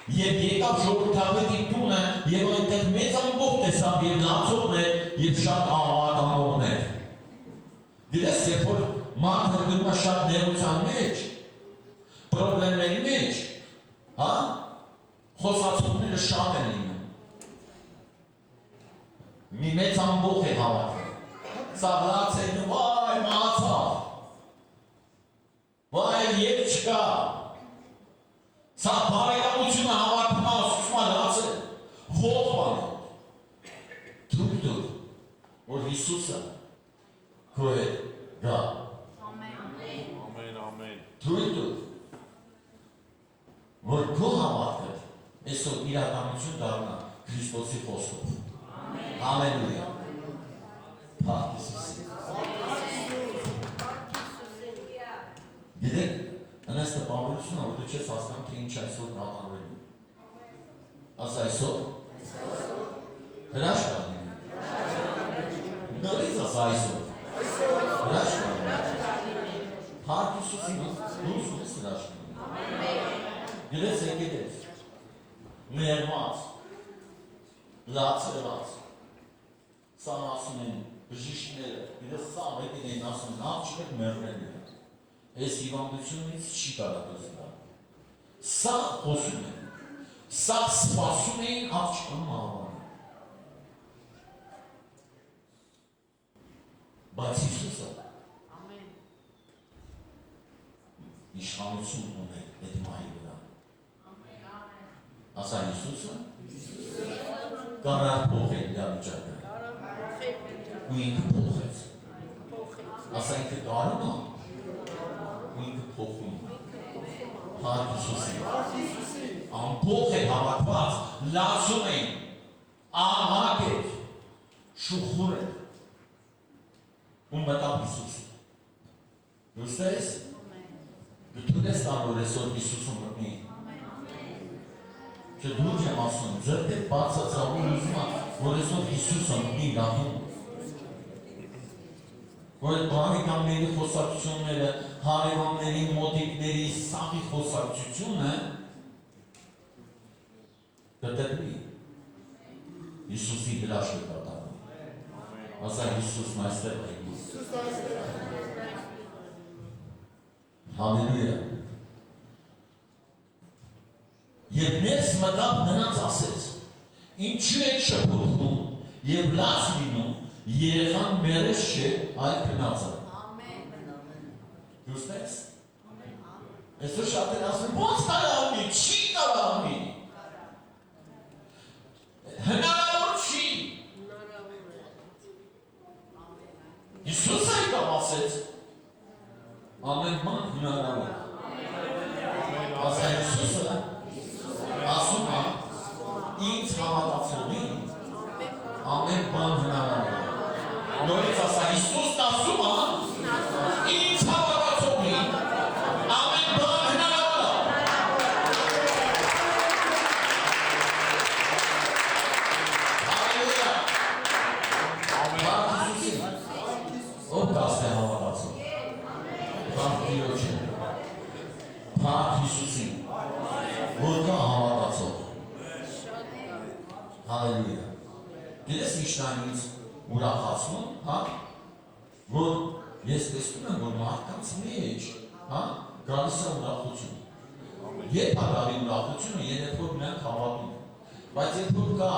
Speaker 2: Եվ եկավ ժողովրդավետի տունը և այնտեղ մեծ ամբողջ տեսավ և լացողներ և շատ աղաղականողներ։ Դիտես, երբ որ մարդը գնում է շատ նեղության մեջ, պրոբլեմների մեջ, հա, խոսացողները շատ են լինում։ Մի մեծ ամբողջ է հավաքվել։ Սա լացել, վայ, մահացավ։ Վայ, ետ չկա։ Սա բարեկամությունը հավաքվում է ասում լացել, ող բան թույլ տուր, որ Հիսուսը քո հետ գա։ Թույլ տուր, որ քո հավատքը այսօր իրականություն դառնա Քրիստոսի խոսքով։ Հալելույա։ Փառք Հիսուսին։ Գիտեք, Անես տպավորությունը, որ դու չես հասկանում, թե ինչ այսօր կատարվելու։ Ասա այսօր հրաշք կա լինի։ Նորից ասա այսօր հրաշք կա լինի։ Փառք Հիսուսին, դու ուզում հրաշք լինի։ Գիտես եկեք ես, ներված, լացրված, սա ասում են բժիշկները, գիտես սա եկին են ասում, նավ չկեք մերնել են։ Այս հիվանդությունից չի կարող դժվար։ Սա խոսում են, սա սպասում էին աղջկան մահվանը։ Բայց Հիսուսը իշխանություն ունի այդ մահի վրա։ Ասա Հիսուսը կարող փոխել իրավիճակը։ Ու ինքը փոխեց։ Ասա ինքը կարող է ինքը փոխում Փառք Հիսուսին ամբողջ է հավաքված լացում էին աղաղակ էր շուխուր էր ու մտավ Հիսուսը դուրս ես դու ես տան որ այսօր Հիսուսը մտնի Չէ դու եմ ասում ձեռք է բացածավոր ուզում որ այսօր Հիսուսը մտնի գահում որ այդ բարեկամների խոսակցությունները, հարևանների, մոտիկների, սաղի խոսակցությունը կտրվի Հիսուսի հրաշքը կատարվի։ Ասա Հիսուսն այստեղ է։ Հալելույա։ Եվ ներս մտավ նրանց ասեց. ինչու եք շփոթվում եւ լաց լինում Երեխան մերես չէ, այլ գնաց է։ Դուրս ես։ Այսօր շատ են ասում, ո՞նց կարող լինի, չի կարող լինի։ Հնարավոր չի։ Հիսուսը եկավ ասեց, ամեն բան հնարավոր։ Ասա Հիսուսը ասում է, ինձ հավատացողին ամեն բան հնարավոր։ Նորից ասա Հիսուսն ասում է ինձ հավատացողին ամեն բան հնարավոր է։ Հալելույա։ Փառք Հիսուսին։ Ով կաստ է հավատացող։ Փառք Տիրոջին։ Փառք Հիսուսին։ Որ կա հավատացող։ Հալելույա։ Գիտես ինչն այնից ուրախացնում, հա, որ ես տեսնում եմ, որ մարդկանց մեջ, հա, գալիս է ուրախություն։ Երբ է գալի ուրախությունը, երբ որ նրանք հավատում են։ Բայց երբ որ կա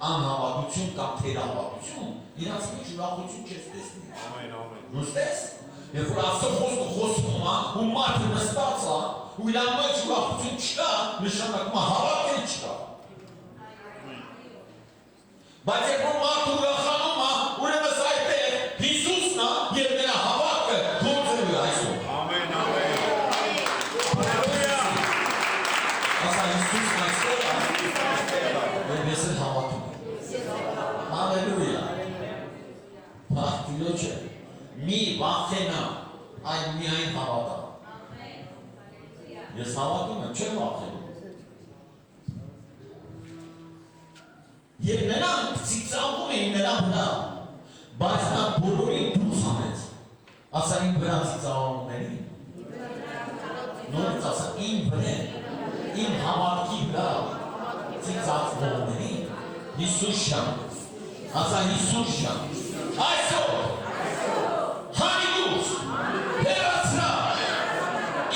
Speaker 2: անհավատություն կամ թերահավատություն, իրանց մեջ ուրախություն չես տեսնի։ Դուրս ես։ Երբ որ Աստծո խոսքը խոսում է, ու մարդը նստած է, ու իրան մեջ ուրախություն չկա, նշանակում է հավատել չկա։ Բայց երբ որ մարդը ուրախանում է, ուրեմն այդտեղ Հիսուսն է եւ նրա հավատքը գործելու է այսօր։ Ամեն, ամեն։ Հալելույա։ Ասա Հիսուսն այստեղ է։ մի վախենա, այլ միայն հավատա։ Ես հավատում եմ, չեմ վախենում։ Եվ նրանք ծիծաղում էին նրա վրա, բայց նա բոլորին դուրս հանեց։ Ասա իմ վրա ծիծաղողներին։ Նորից ասա իմ վրա, իմ հավատքի վրա ծիծաղողներին։ Հիսուս շան, ասա Հիսուս շան, այսօր, հանիդուս, հերացրա,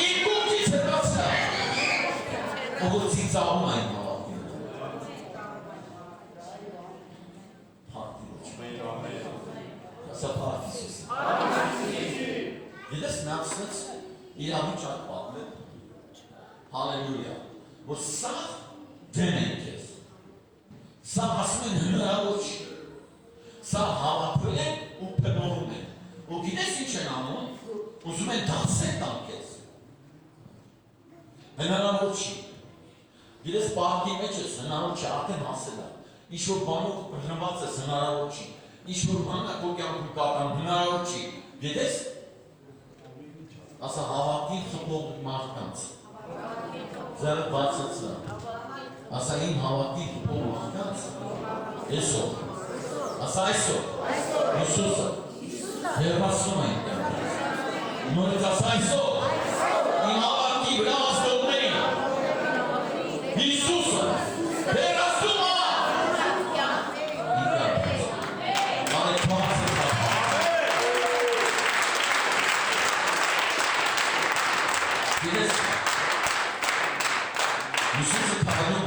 Speaker 2: իմ կողքից հերացրա, ով ծիծաղում այն հավատքի վրա։ Ասա փառք Հիսուս։ Գիտես նախսից իրավիճակ պատմել, հալելույա, որ սա դեն են քեզ, սա ասում են հնարավոր չի, սա հավատվել են ու պնորում են, ու գիտես ինչ են անում, ուզում են դասեն տան քեզ, հնարավոր չի, գիտես պարտի մեջ ես հնարավոր չի, արդեն հասել է, ինչ-որ բանով հնված ես հնարավոր չի, ինչ-որ բանա քո կյանքում կապան հնարավոր չի, գիտես, ասա հավատին խմբող մարդկանց, ձերը բացեցրա, ասա իմ հավատին խմբող մարդկանց, այսօր, ասա այսօր, Հիսուսը, հերվասում այն կյանքից, նորից ասա այսօր, իմ հավատի վրա ազդողներին, Հիսուսը, հերվասում այն, Հիսուսը թաղնում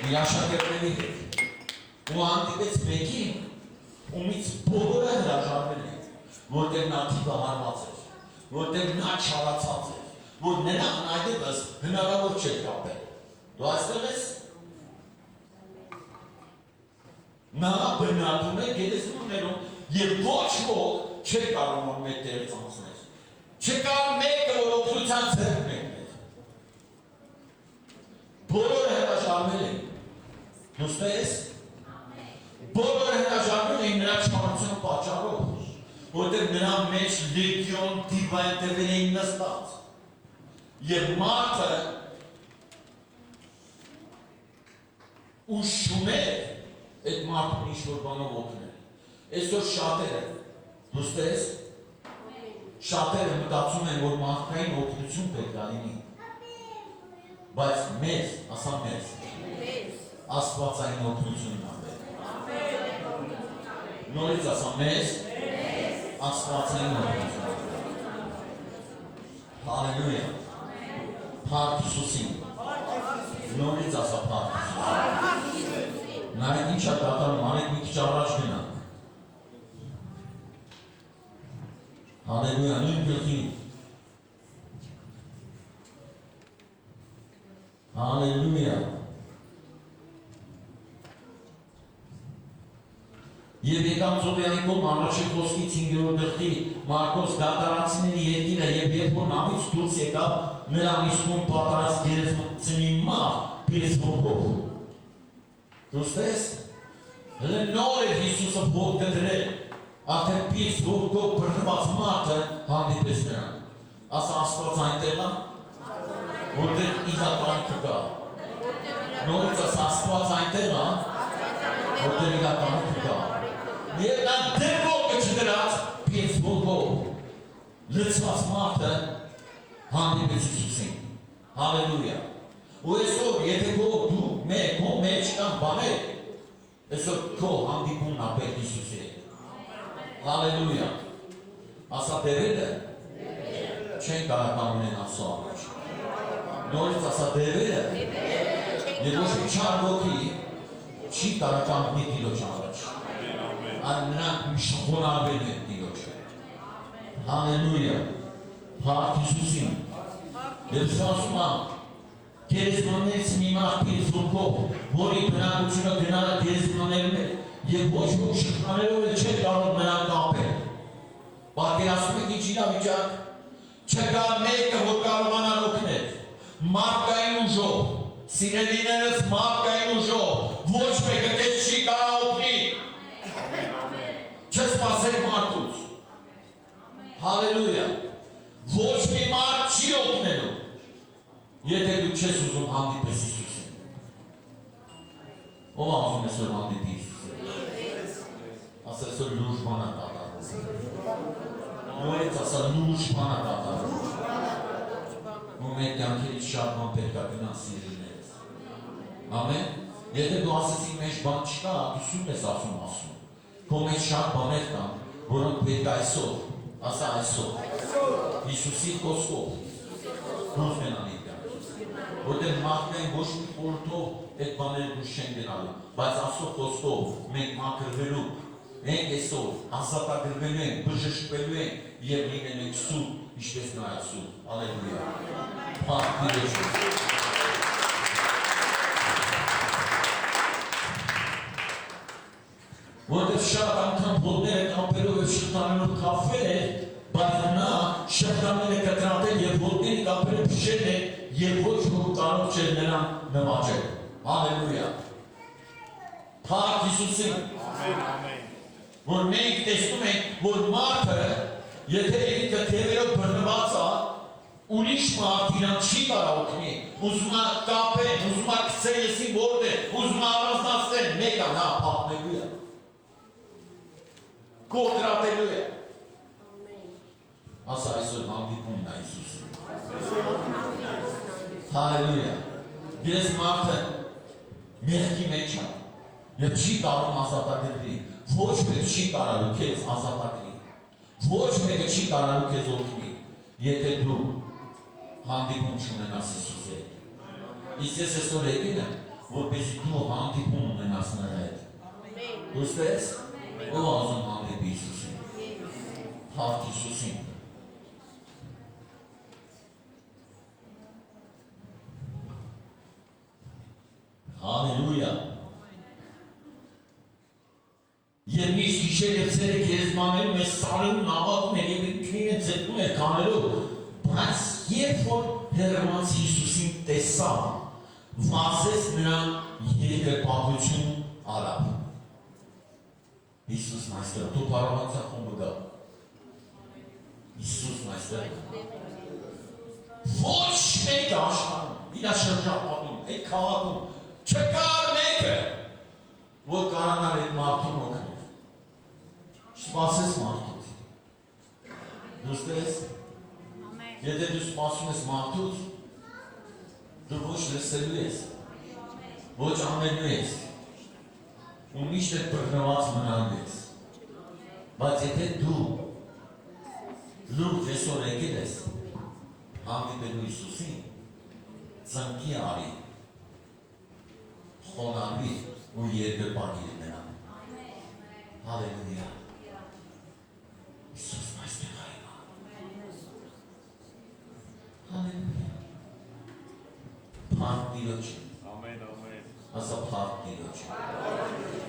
Speaker 2: մի աշակերտների հետ ու հանդիպեց մեկին, ումից բոլորը հրաժարվել են, որտեղ նա թիվահարված էր, որտեղ նա չարացած էր, որ նրան այդպես հնարավոր չէր կապել։ Դու այստեղ ես։ Նա բնատում է գերեզմաններում և ոչ ոք չէր կարող մեկ տեղից անցնել։ Չկար մեկը, որ օգնության ձեռք մեկներ։ Բոլորը հրաժարվել են։ Դուստե ես։ Բոլորը հրաժարվել են նրա չարությունը պատճառով, որտեղ նրա մեջ լեգիոն դիվայնտերներ էին նստած։ Եվ մարդը ուշում էր այդ մարդուն ինչ-որ բանով օգնել։ Այսօր շատերը, դուստե ես, շատերը մտածում են, որ մարդկային օգնություն պետք է լինի, բայց մեզ, ասա մեզ, աստվածային օգնությունն է պետք։ Նորից ասա մեզ, աստվածային օգնություն։ Հալելույա, փառք Հիսուսին, նորից ասա փառք Հիսուսին։ Նայեք ինչ է կատարում, անեք մի քիչ առաջ գնանք։ Հալելույա, նույն գլխին։ Հալելույա։ Եվ եկամ Զոբյանի կողմ առաջին խոսքից 5-րդ գլխի Մարկոս դատարանցիների երկիրը և երբ որ նավից դուրս եկավ նրան իսկույն պատրաստ գերեզմանցի մահ փիլիսոփով։ Դուստես, հենց նոր էր Հիսուսը ոգ դրել, արդեն փիլիսոփով բռնված մարդը հանդիպես նրան։ Ասա Աստված այնտեղ է, որտեղ իրականքը կա։ Նորից ասա Աստված այնտեղ է, որտեղ իրականքը կա։ Եվ նա դեմ ոգը չդրած փիլիսոփով լցված մարդը հանդիպես Հիսուսին։ Հալելույա։ Ու այսօր, եթե դու քո մեջ կան բաներ, այսօր քո հանդիպումն է պետք Հիսուսի հետ։ Հալելույա։ Ասա դերերը չեն կարող ունեն Աստծո առաջ։ Նորից ասա դերերը եւ ոչ մի չար ոգի չի կարող ունի Տիրոջ առաջ։ Այլ նրանք միշտորաբել են Տիրոջը։ Հալելույա։ Փառք Հիսուսին։ Եվ ասում եմ գերեզմաններից մի մարդ փիլիսոփով, որի բնակությունը գնալ է գերեզմաններում է, և ոչ ոք շղթաներով էլ չէր կարող նրան կապել։ Պատկերացնում եք ինչ իրավիճակ, չկար մեկը, որ կարողանար օգնել, մարդկային ուժով, սիրելիներս մարդկային ուժով, ոչ մեկը քեզ չի կարող օգնել։ Չսպասեք մարդուց։ Հալելույա։ Ոչ մի մարդ չի օգնելու, եթե դու չես ուզում հանդիպես Հիսուսին։ Ով ասում ես որ հանդիպի Հիսուսին։ Ասես որ լուրջ բան է կատարվում։ Նորից ասա լուրջ բան է կատարվում։ Ու մեր կյանքերից շատ բան պետք է գնան սիրելիներս։ Ամեն։ Եթե դու ասես իմ մեջ բան չկա, դու սուտ ես ասում։ Քո մեջ շատ բաներ կան, որոնք պետք է այսօր, ասա այսօր, Հիսուսի խոսքով, դուրս գնալի կյանքից։ Որտեղ մարդն ոչ մի խորհրդով այդ բաները դուրս չեն գնալու, բայց Աստծո խոսքով մենք մաքրվելու ենք այսօր, ազատագրվելու ենք, բժշկվելու ենք եւ լինելու ենք սուրբ, ինչպես նա է սուրբ։ Հալելույա։ Փառք որտեղ շատ անգամ ոտները կապելով և շղթանելով կապվել է, բայց նա շղթաները կտրատել և ոտները կապելով փշել է և ոչ ոք կարող չէ նրան նվաճել։ Հալելույա։ Փառք Հիսուսին։ Որ մենք տեսնում ենք, որ մարդը, եթե ինքը թևերով բռնված է, ուրիշ մարդ իրան չի կարող օգնի, ուզում է կապել, ուզում է գցել եսի որտեղ, ուզում է առանձնացնել, մեկ է նա փախնելու է։ Կոտրատելու է։ Ասա այսօր հանդիպումն է Հիսուսին։ Հալելույա։ Ես մարդը մեղքի մեջ է և չի կարող ազատագրվի։ Ոչ մեկը չի կարող քեզ ազատագրի։ Ոչ մեկը չի կարող քեզ օգնի, եթե դու հանդիպում չունենաս Հիսուսի հետ։ Իսկ ես այսօր եկել եմ, որպեսզի դու հանդիպում ունենաս նրա հետ։ Ուստես ով ասում հանդիպի Հիսուսին։ Փառք Հիսուսին։ Հալելույա։ Եվ միշտ գիշեր և ցերեկ երզմաներում ես սարերում նավակում են և ինքնին են ձգում են կանելով, բայց երբ որ հեռանց Հիսուսին տեսա, վազեց նրան երկրպագություն արավ։ Հիսուսն այստեղ, դու պարավանցա խոմը գա։ Հիսուսն այստեղ։ Ոչ մեկ աշխարհում, իրա շրջապատում, այդ քաղաքում, չկար մեկը, որ կարանար այդ մարդուն օգնել։ Սպասես մարդուց։ Դու ստես, եթե դու սպասում ես մարդուց, դու ոչ լսելու ես, ոչ անելու ես, ու միշտ է բռնված մնալ ես, բայց եթե դու լուրջ այսօր եկել ես, հանդիպելու Հիսուսին, ծնկի արի, խոնարհվի ու երկրպագիր նրան։ Հալելույա։ Հիսուսն այստեղ է հիմա։ Հալելույա։ Փառք Տիրոջը։
Speaker 3: Ամեն, ամեն։
Speaker 2: Ասա փառք Տիրոջը։ Հալելույա։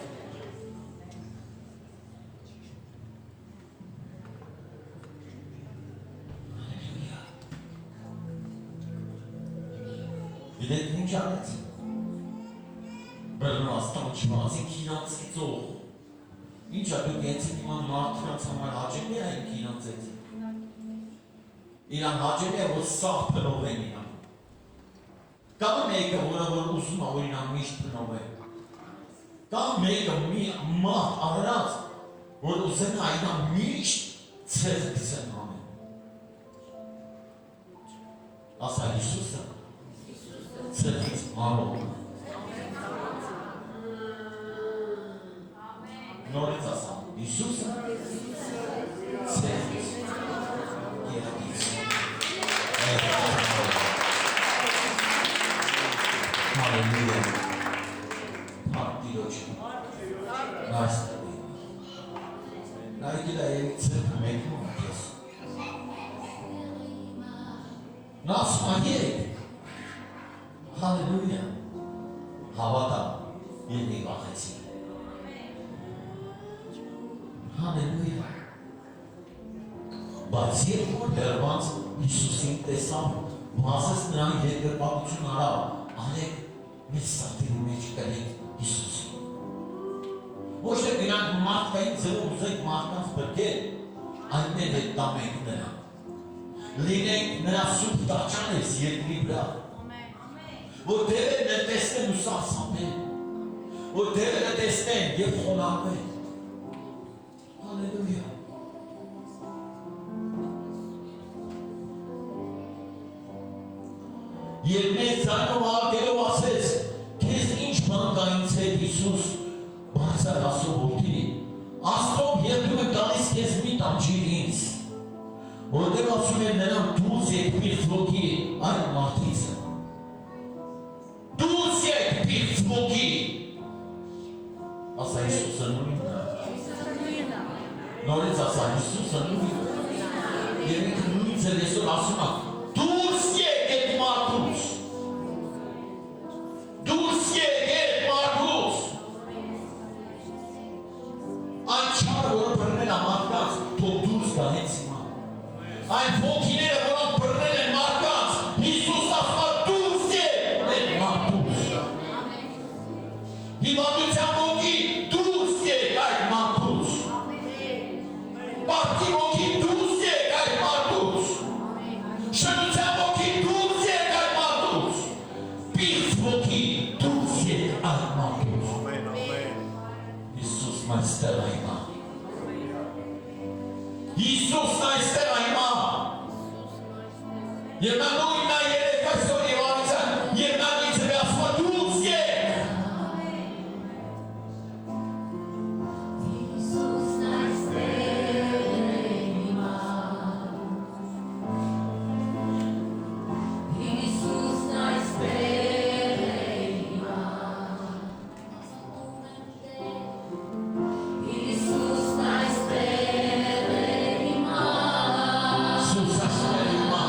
Speaker 2: Գիտեք ինչ արեց։ Բռնված, տանջված, ինքինացի ծող։ Ինչ է դուք ենցիկ իման մարդրանց համար հաճելի է են կինացեցի։ Իրան հաճելի է, որ սաղ պնով են իրան։ Կամ մեկը, որ ուզում է, որ իրան միշտ պնով է։ Կամ մեկը մի մարդ առած, որ ուզեն է իրան միշտ ծեզ գցեն ամեն։ Ասա Հիսուսը, ծեզից մարով։ Նորից ասամ, Հիսուսը ծեզից երկից։ Հալելույա։ Փառք Տիրոջը։ Այստեղ։ Նա եկել է և ծրկը մեկնում է քեզ։ Նա ասում է երեք։ Հալելույա։ Հավատա և մի վախեցի։ Հալելույա։ Բայց երբ որ դեռված Հիսուսին տեսավ, վազեց նրան երկրպագություն արավ, արեք մեծ սարդերի մեջ կրեք Հիսուսին։ Ոչ թե գնանք մարդկային ձևով ուզենք մարդկանց բրկել, Այնտեղ հետ տամենք նրան։ Լինենք նրա սուրբ տաճարես երկրի վրա։ Որ դերերը տեսնեն ու սարսափեն։ Որ դերերը տեսնեն և խոնարհվեն։ Հալելույա։ Երբ մեծ ձայնով արգելով ասեց, քեզ ինչ բան կա ինձ հետ Հիսուս, բարձր Աստծո որդի, Աստծով երբում է տալիս քեզ մի տանջիր ինձ, որտեղ ասում է նրան դուրս եկ պիղծ ոգի այն մարդիցը։ Դուրս եկ պիղծ ոգի։ Ասա Հիսուսը նույնն է։ Նորից ասա Հիսուսը նույնն է։ Եվ ինքը նույնց էլ այսօր ասում է, դուրս եկ այդ մարդուց։ Դուրս եկ այդ մարդուց։ Այն չարը, որը բռնել է մարդկանց, թող դուրս գա հենց հիմա։ Այն ոգիները, որոնք բռնել են մարդկանց, Հիսուս ասում է դուրս եկ այդ մարդուց։ Հիվանդության ոգի դուրս եկ այդ մարդուց։ Պարտքի ոգի դուրս եկ այդ մարդուց։ Շնության ոգի դուրս եկ այդ մարդուց։ Պիղծ ոգի դուրս եկ այդ մարդուց։ Հիսուսն այստեղ է հիմա։ Հիսուսն այստեղ է հիմա։ Եվ նա նույնն է երեք այսօր և առիցան, և նա ինձ է ասում է դուրս եկ։
Speaker 1: Հիսուսն այստեղ է հիմա։ Հիսուսն այստեղ է հիմա։ Հիսուսն այստեղ է հիմա։
Speaker 2: Հիսուս այստեղ է հիմա։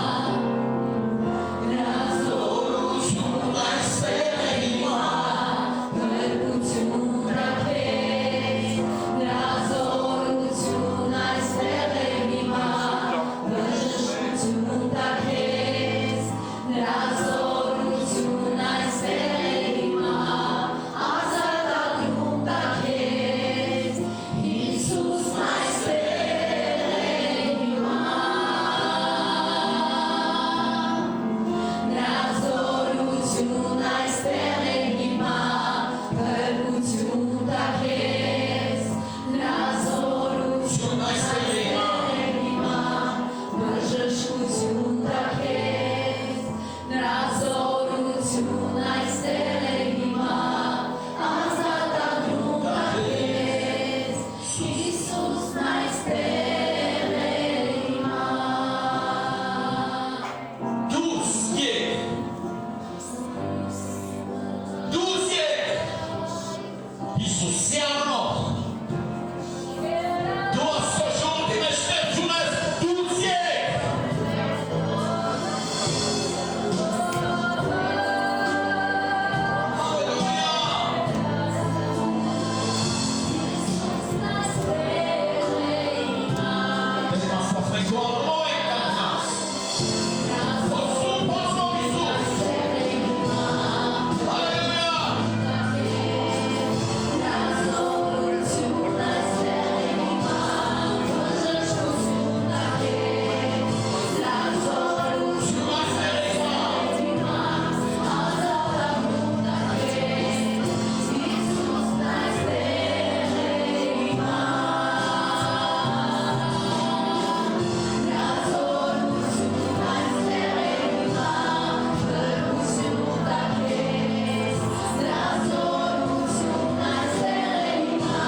Speaker 1: Նրա
Speaker 2: Զորություն այստեղ է հիմա։
Speaker 1: Փրկություն ռաքեց, նրա զորություն այստեղ է հիմա, բժշկություն տաքեց, նրա զորություն այստեղ է հիմա, ազատագրում տաքեց, Հիսուսն այստեղ է հիմա, նրա զորություն այստեղ է հիմա, փրկություն տաքեց, նրա զորություն այստեղ է հիմա, բժշկություն տաքեց, նրա զորություն այստեղ է հիմա, ազատագրում տաքեց, Հիսուսն այստեղ է հիմա։
Speaker 2: Դուրս եկ։ Դուրս եկ։ Հիսուսի անունով։ Դու Աստծո ժողովրդի մեջ ստեղծում ես, դուրս եկ։ Հալելույա։
Speaker 1: Հիսուսն այստեղ է հիմա,
Speaker 2: Դες μας փոխվելու անունով ենք կանգնած։ Ոսում փոխվող Հիսուս։ Հալելույա։
Speaker 1: նրա զորություն այստեղ է հիմա, բժշկություն տաքեց, նրա զորություն
Speaker 2: Այստեղ է հիմա։
Speaker 1: հիմա, ազատագրում տաքեց, Հիսուսն այստեղ է հիմա, նրա զորություն այստեղ է հիմա, փրկություն տաքեց, նրա զորություն այստեղ է հիմա,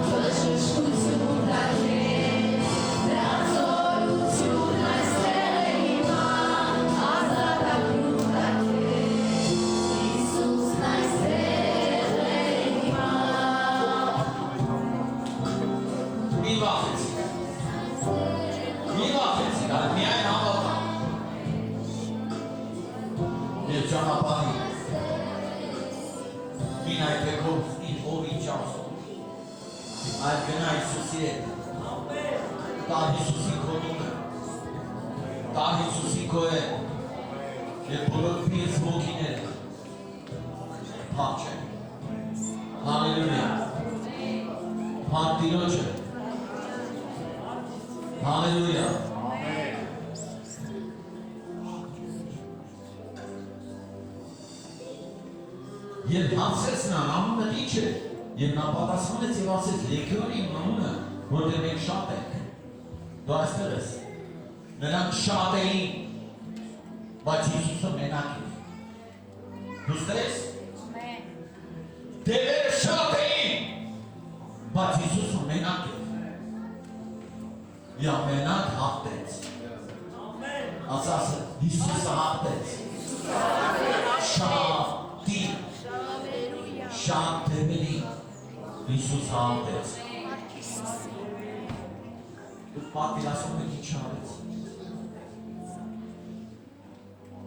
Speaker 1: բժշկություն տաքեց, նրա զորություն այստեղ է հիմա, ազատագրում տաքեց, Հիսուսն այստեղ է հիմա։
Speaker 2: Մի վախեցիք։ Մի վախեցիք, այլ միայն հավատալ։ Եվ ճանապարհի։ Մի նայեք ով ինչ ասում։ Այլ գնա Հիսուսի հետ։ Տա Հիսուսի քո տունը։ Տա Հիսուսի քո հետ։ Եվ բոլոր պիղծ ոգիները փախչեն։ Հալելույա։ Փառք Տիրոջը։ Հալելույա։ Եվ հանցեց նրան անունը ինչ է, և նա պատասխանեց և ասեց լեգիոնի անունը, որտեղ մենք շատ ենք։ Դու այստեղ ես։ Նրանք շատ էին, բայց Հիսուսը մենակ էր։ Դուստր ես։ Դևերը շատ էին, բայց Հիսուսը մենակ էր։ Եվ մենակ հաղթեց։ Ասասը Հիսուսը հաղթեց։ Շատի, շատ դևերի Հիսուս հաղթեց։ Դու պատվիրասում եք ինչ արեց։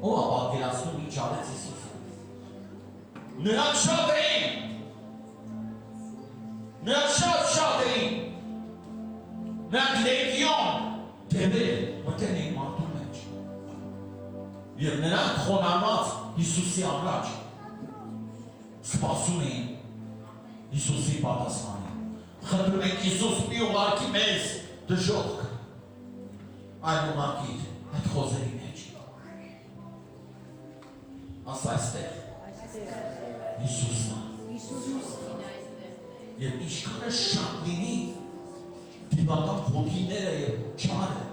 Speaker 2: Ո՞վ է պատվիրասում ինչ արեց Հիսուսը։ Նրանք շատ էին։ Նրանք շատ էին։ Նրանք լեգիոն դևեր մտել էին մարդու մեջ։ Եվ նրանք խոնարհված Հիսուսի առաջ սպասում էին Հիսուսի պատասխանին։ Խնդրում ենք Հիսուս մի ուղարկի մեզ դժոխք, այլ ուղարկիր այդ խոզերի մեջ։ Աս այստեղ Հիսուսն և ինչքանը շատ լինի դիվական ոգիները և չարը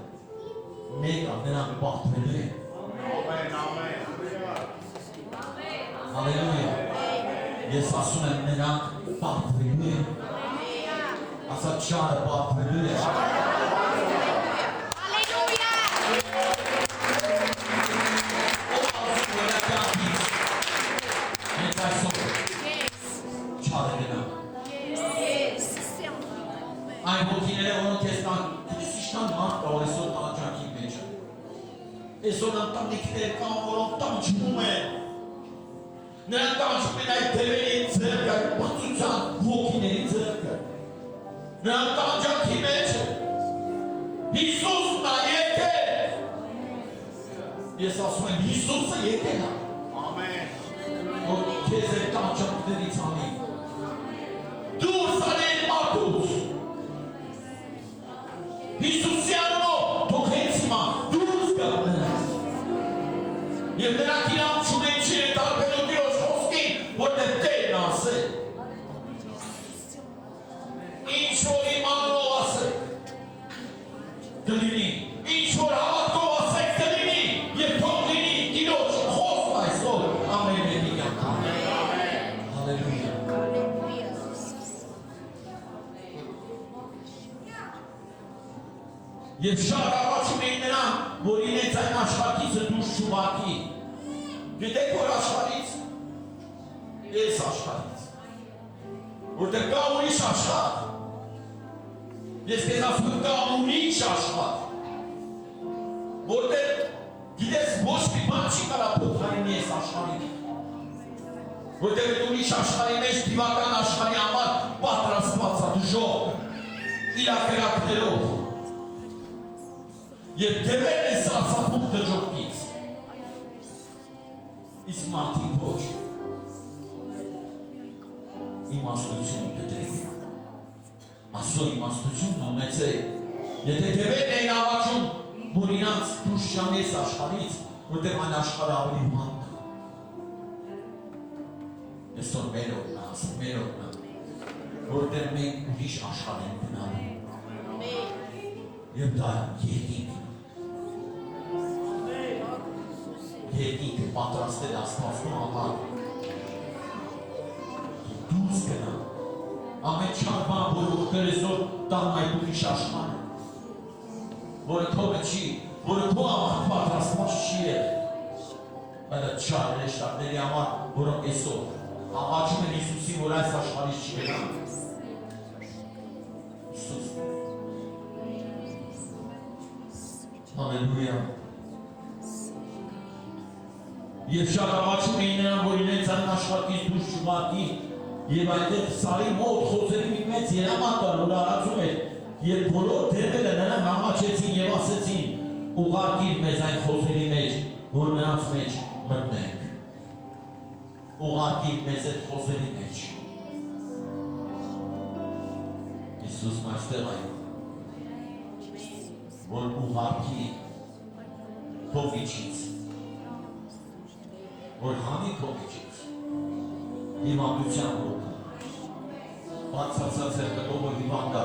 Speaker 2: մեկը նրանք բախտվելու են։ Հալելույա։ Ես ասում եմ նրանք բախտվելու են։ Ասա չարը բախտվելու է։
Speaker 3: Հալելույա։
Speaker 2: Մենք այսօր չարը գնանք։ Այն ոգիները, որոնք ես տան, դες իշտան մարդ կա, որ այսօր տանջանքի մեջ է։ Այսօր ընտանիքներ կան, որոնք տանջվում են։ Նրանք տանջվում են այդ դևերի ձեռքը, այդ բացության ոգիների ձեռքը։ Նրանք տանջանքի մեջ է։ Հիսուսն է եկել։ Ես ասում եմ, Հիսուսը եկել է։ Որ քեզ այդ տանջանքներից անի։ Դուրս անել մարդուց։ Հիսուսի անունով թող հենց հիմա դուրս գա նրանց։ Եվ նրանք իրանք չունեն չի են տարբերու Տիրոջ խոսքին, որտեղ Տերն ասել։ Ինչ որ իմ անունով ասեք, կլինի, ինչ որ հավատքով ասեք կլինի, և թող լինի Տիրոջ խոսք այսօր ամեն մեկի կյանքում։ Հալելույա։ Եվ շատ առաջում էին նրան, որ իրենց այն աշխարհիցը դուրս չուղարկի։ Գիտեք որ աշխարհից, ես աշխարհից, որտեղ կա ուրիշ աշխարհ։ Ես քեզ ասում եմ կա ուրիշ աշխարհ, որտեղ գիտես ոչ մի բան չի կարա փոխարինի այս աշխարհին։ Որտեղ այդ ուրիշ աշխարհի մեջ դիվական աշխարհի համար պատրաստված է դժոխք, իրավիճակներով։ Եվ դևերն են սարսափում դժոխքից։ Իսկ մարդիկ ոչ։ Իմաստություն դրեք։ Ասո իմաստությունն ունեցեք։ Եթե դևերն էին ավաճում, որ իրանց դուրս շանես աշխարհից, որտեղ այն աշխարհը ավելի մանտ է։ Այսօր մեր օրն է, ասում մեր օրն է, որտեղ մենք ուրիշ աշխարհ ենք գնալու։ Եվ դա երկինք։ Երկինքը պատրաստել Աստվածու համար։ Դուրս գնա։ Ամեն չար բան, որ քրեզոր տան այդ ուրիշ աշխարհ է, որը քո չի, որը քո համար պատրաստված չի եղել։ Այդ չար հեշտակների համար, որոնք այսօր աղաչում են Հիսուսին, որ այս աշխարհից չգնան։ Հիսուս։ Հալելույա։ Եվ շատ աղաչում էին նրան, որ իրենց այն աշխարհից դուրս չուղարկի, եւ այնտեղ սարի մոտ խոզերի մի մեծ երամակ կար, որ արածում էր, երբ բոլոր դերերը նրան հաղաչեցին եւ ասեցին. ուղարկիր մեզ այն խոզերի մեջ, որ նրանց մեջ մտնենք։ Ուղարկիր մեզ այդ խոզերի մեջ։ Հիսուսն այստեղ այն։ որ ուղարկի փողիչից, որ հանի փողիչից, հիվանդության ոգը, բացացած է կտովը հիվանդա,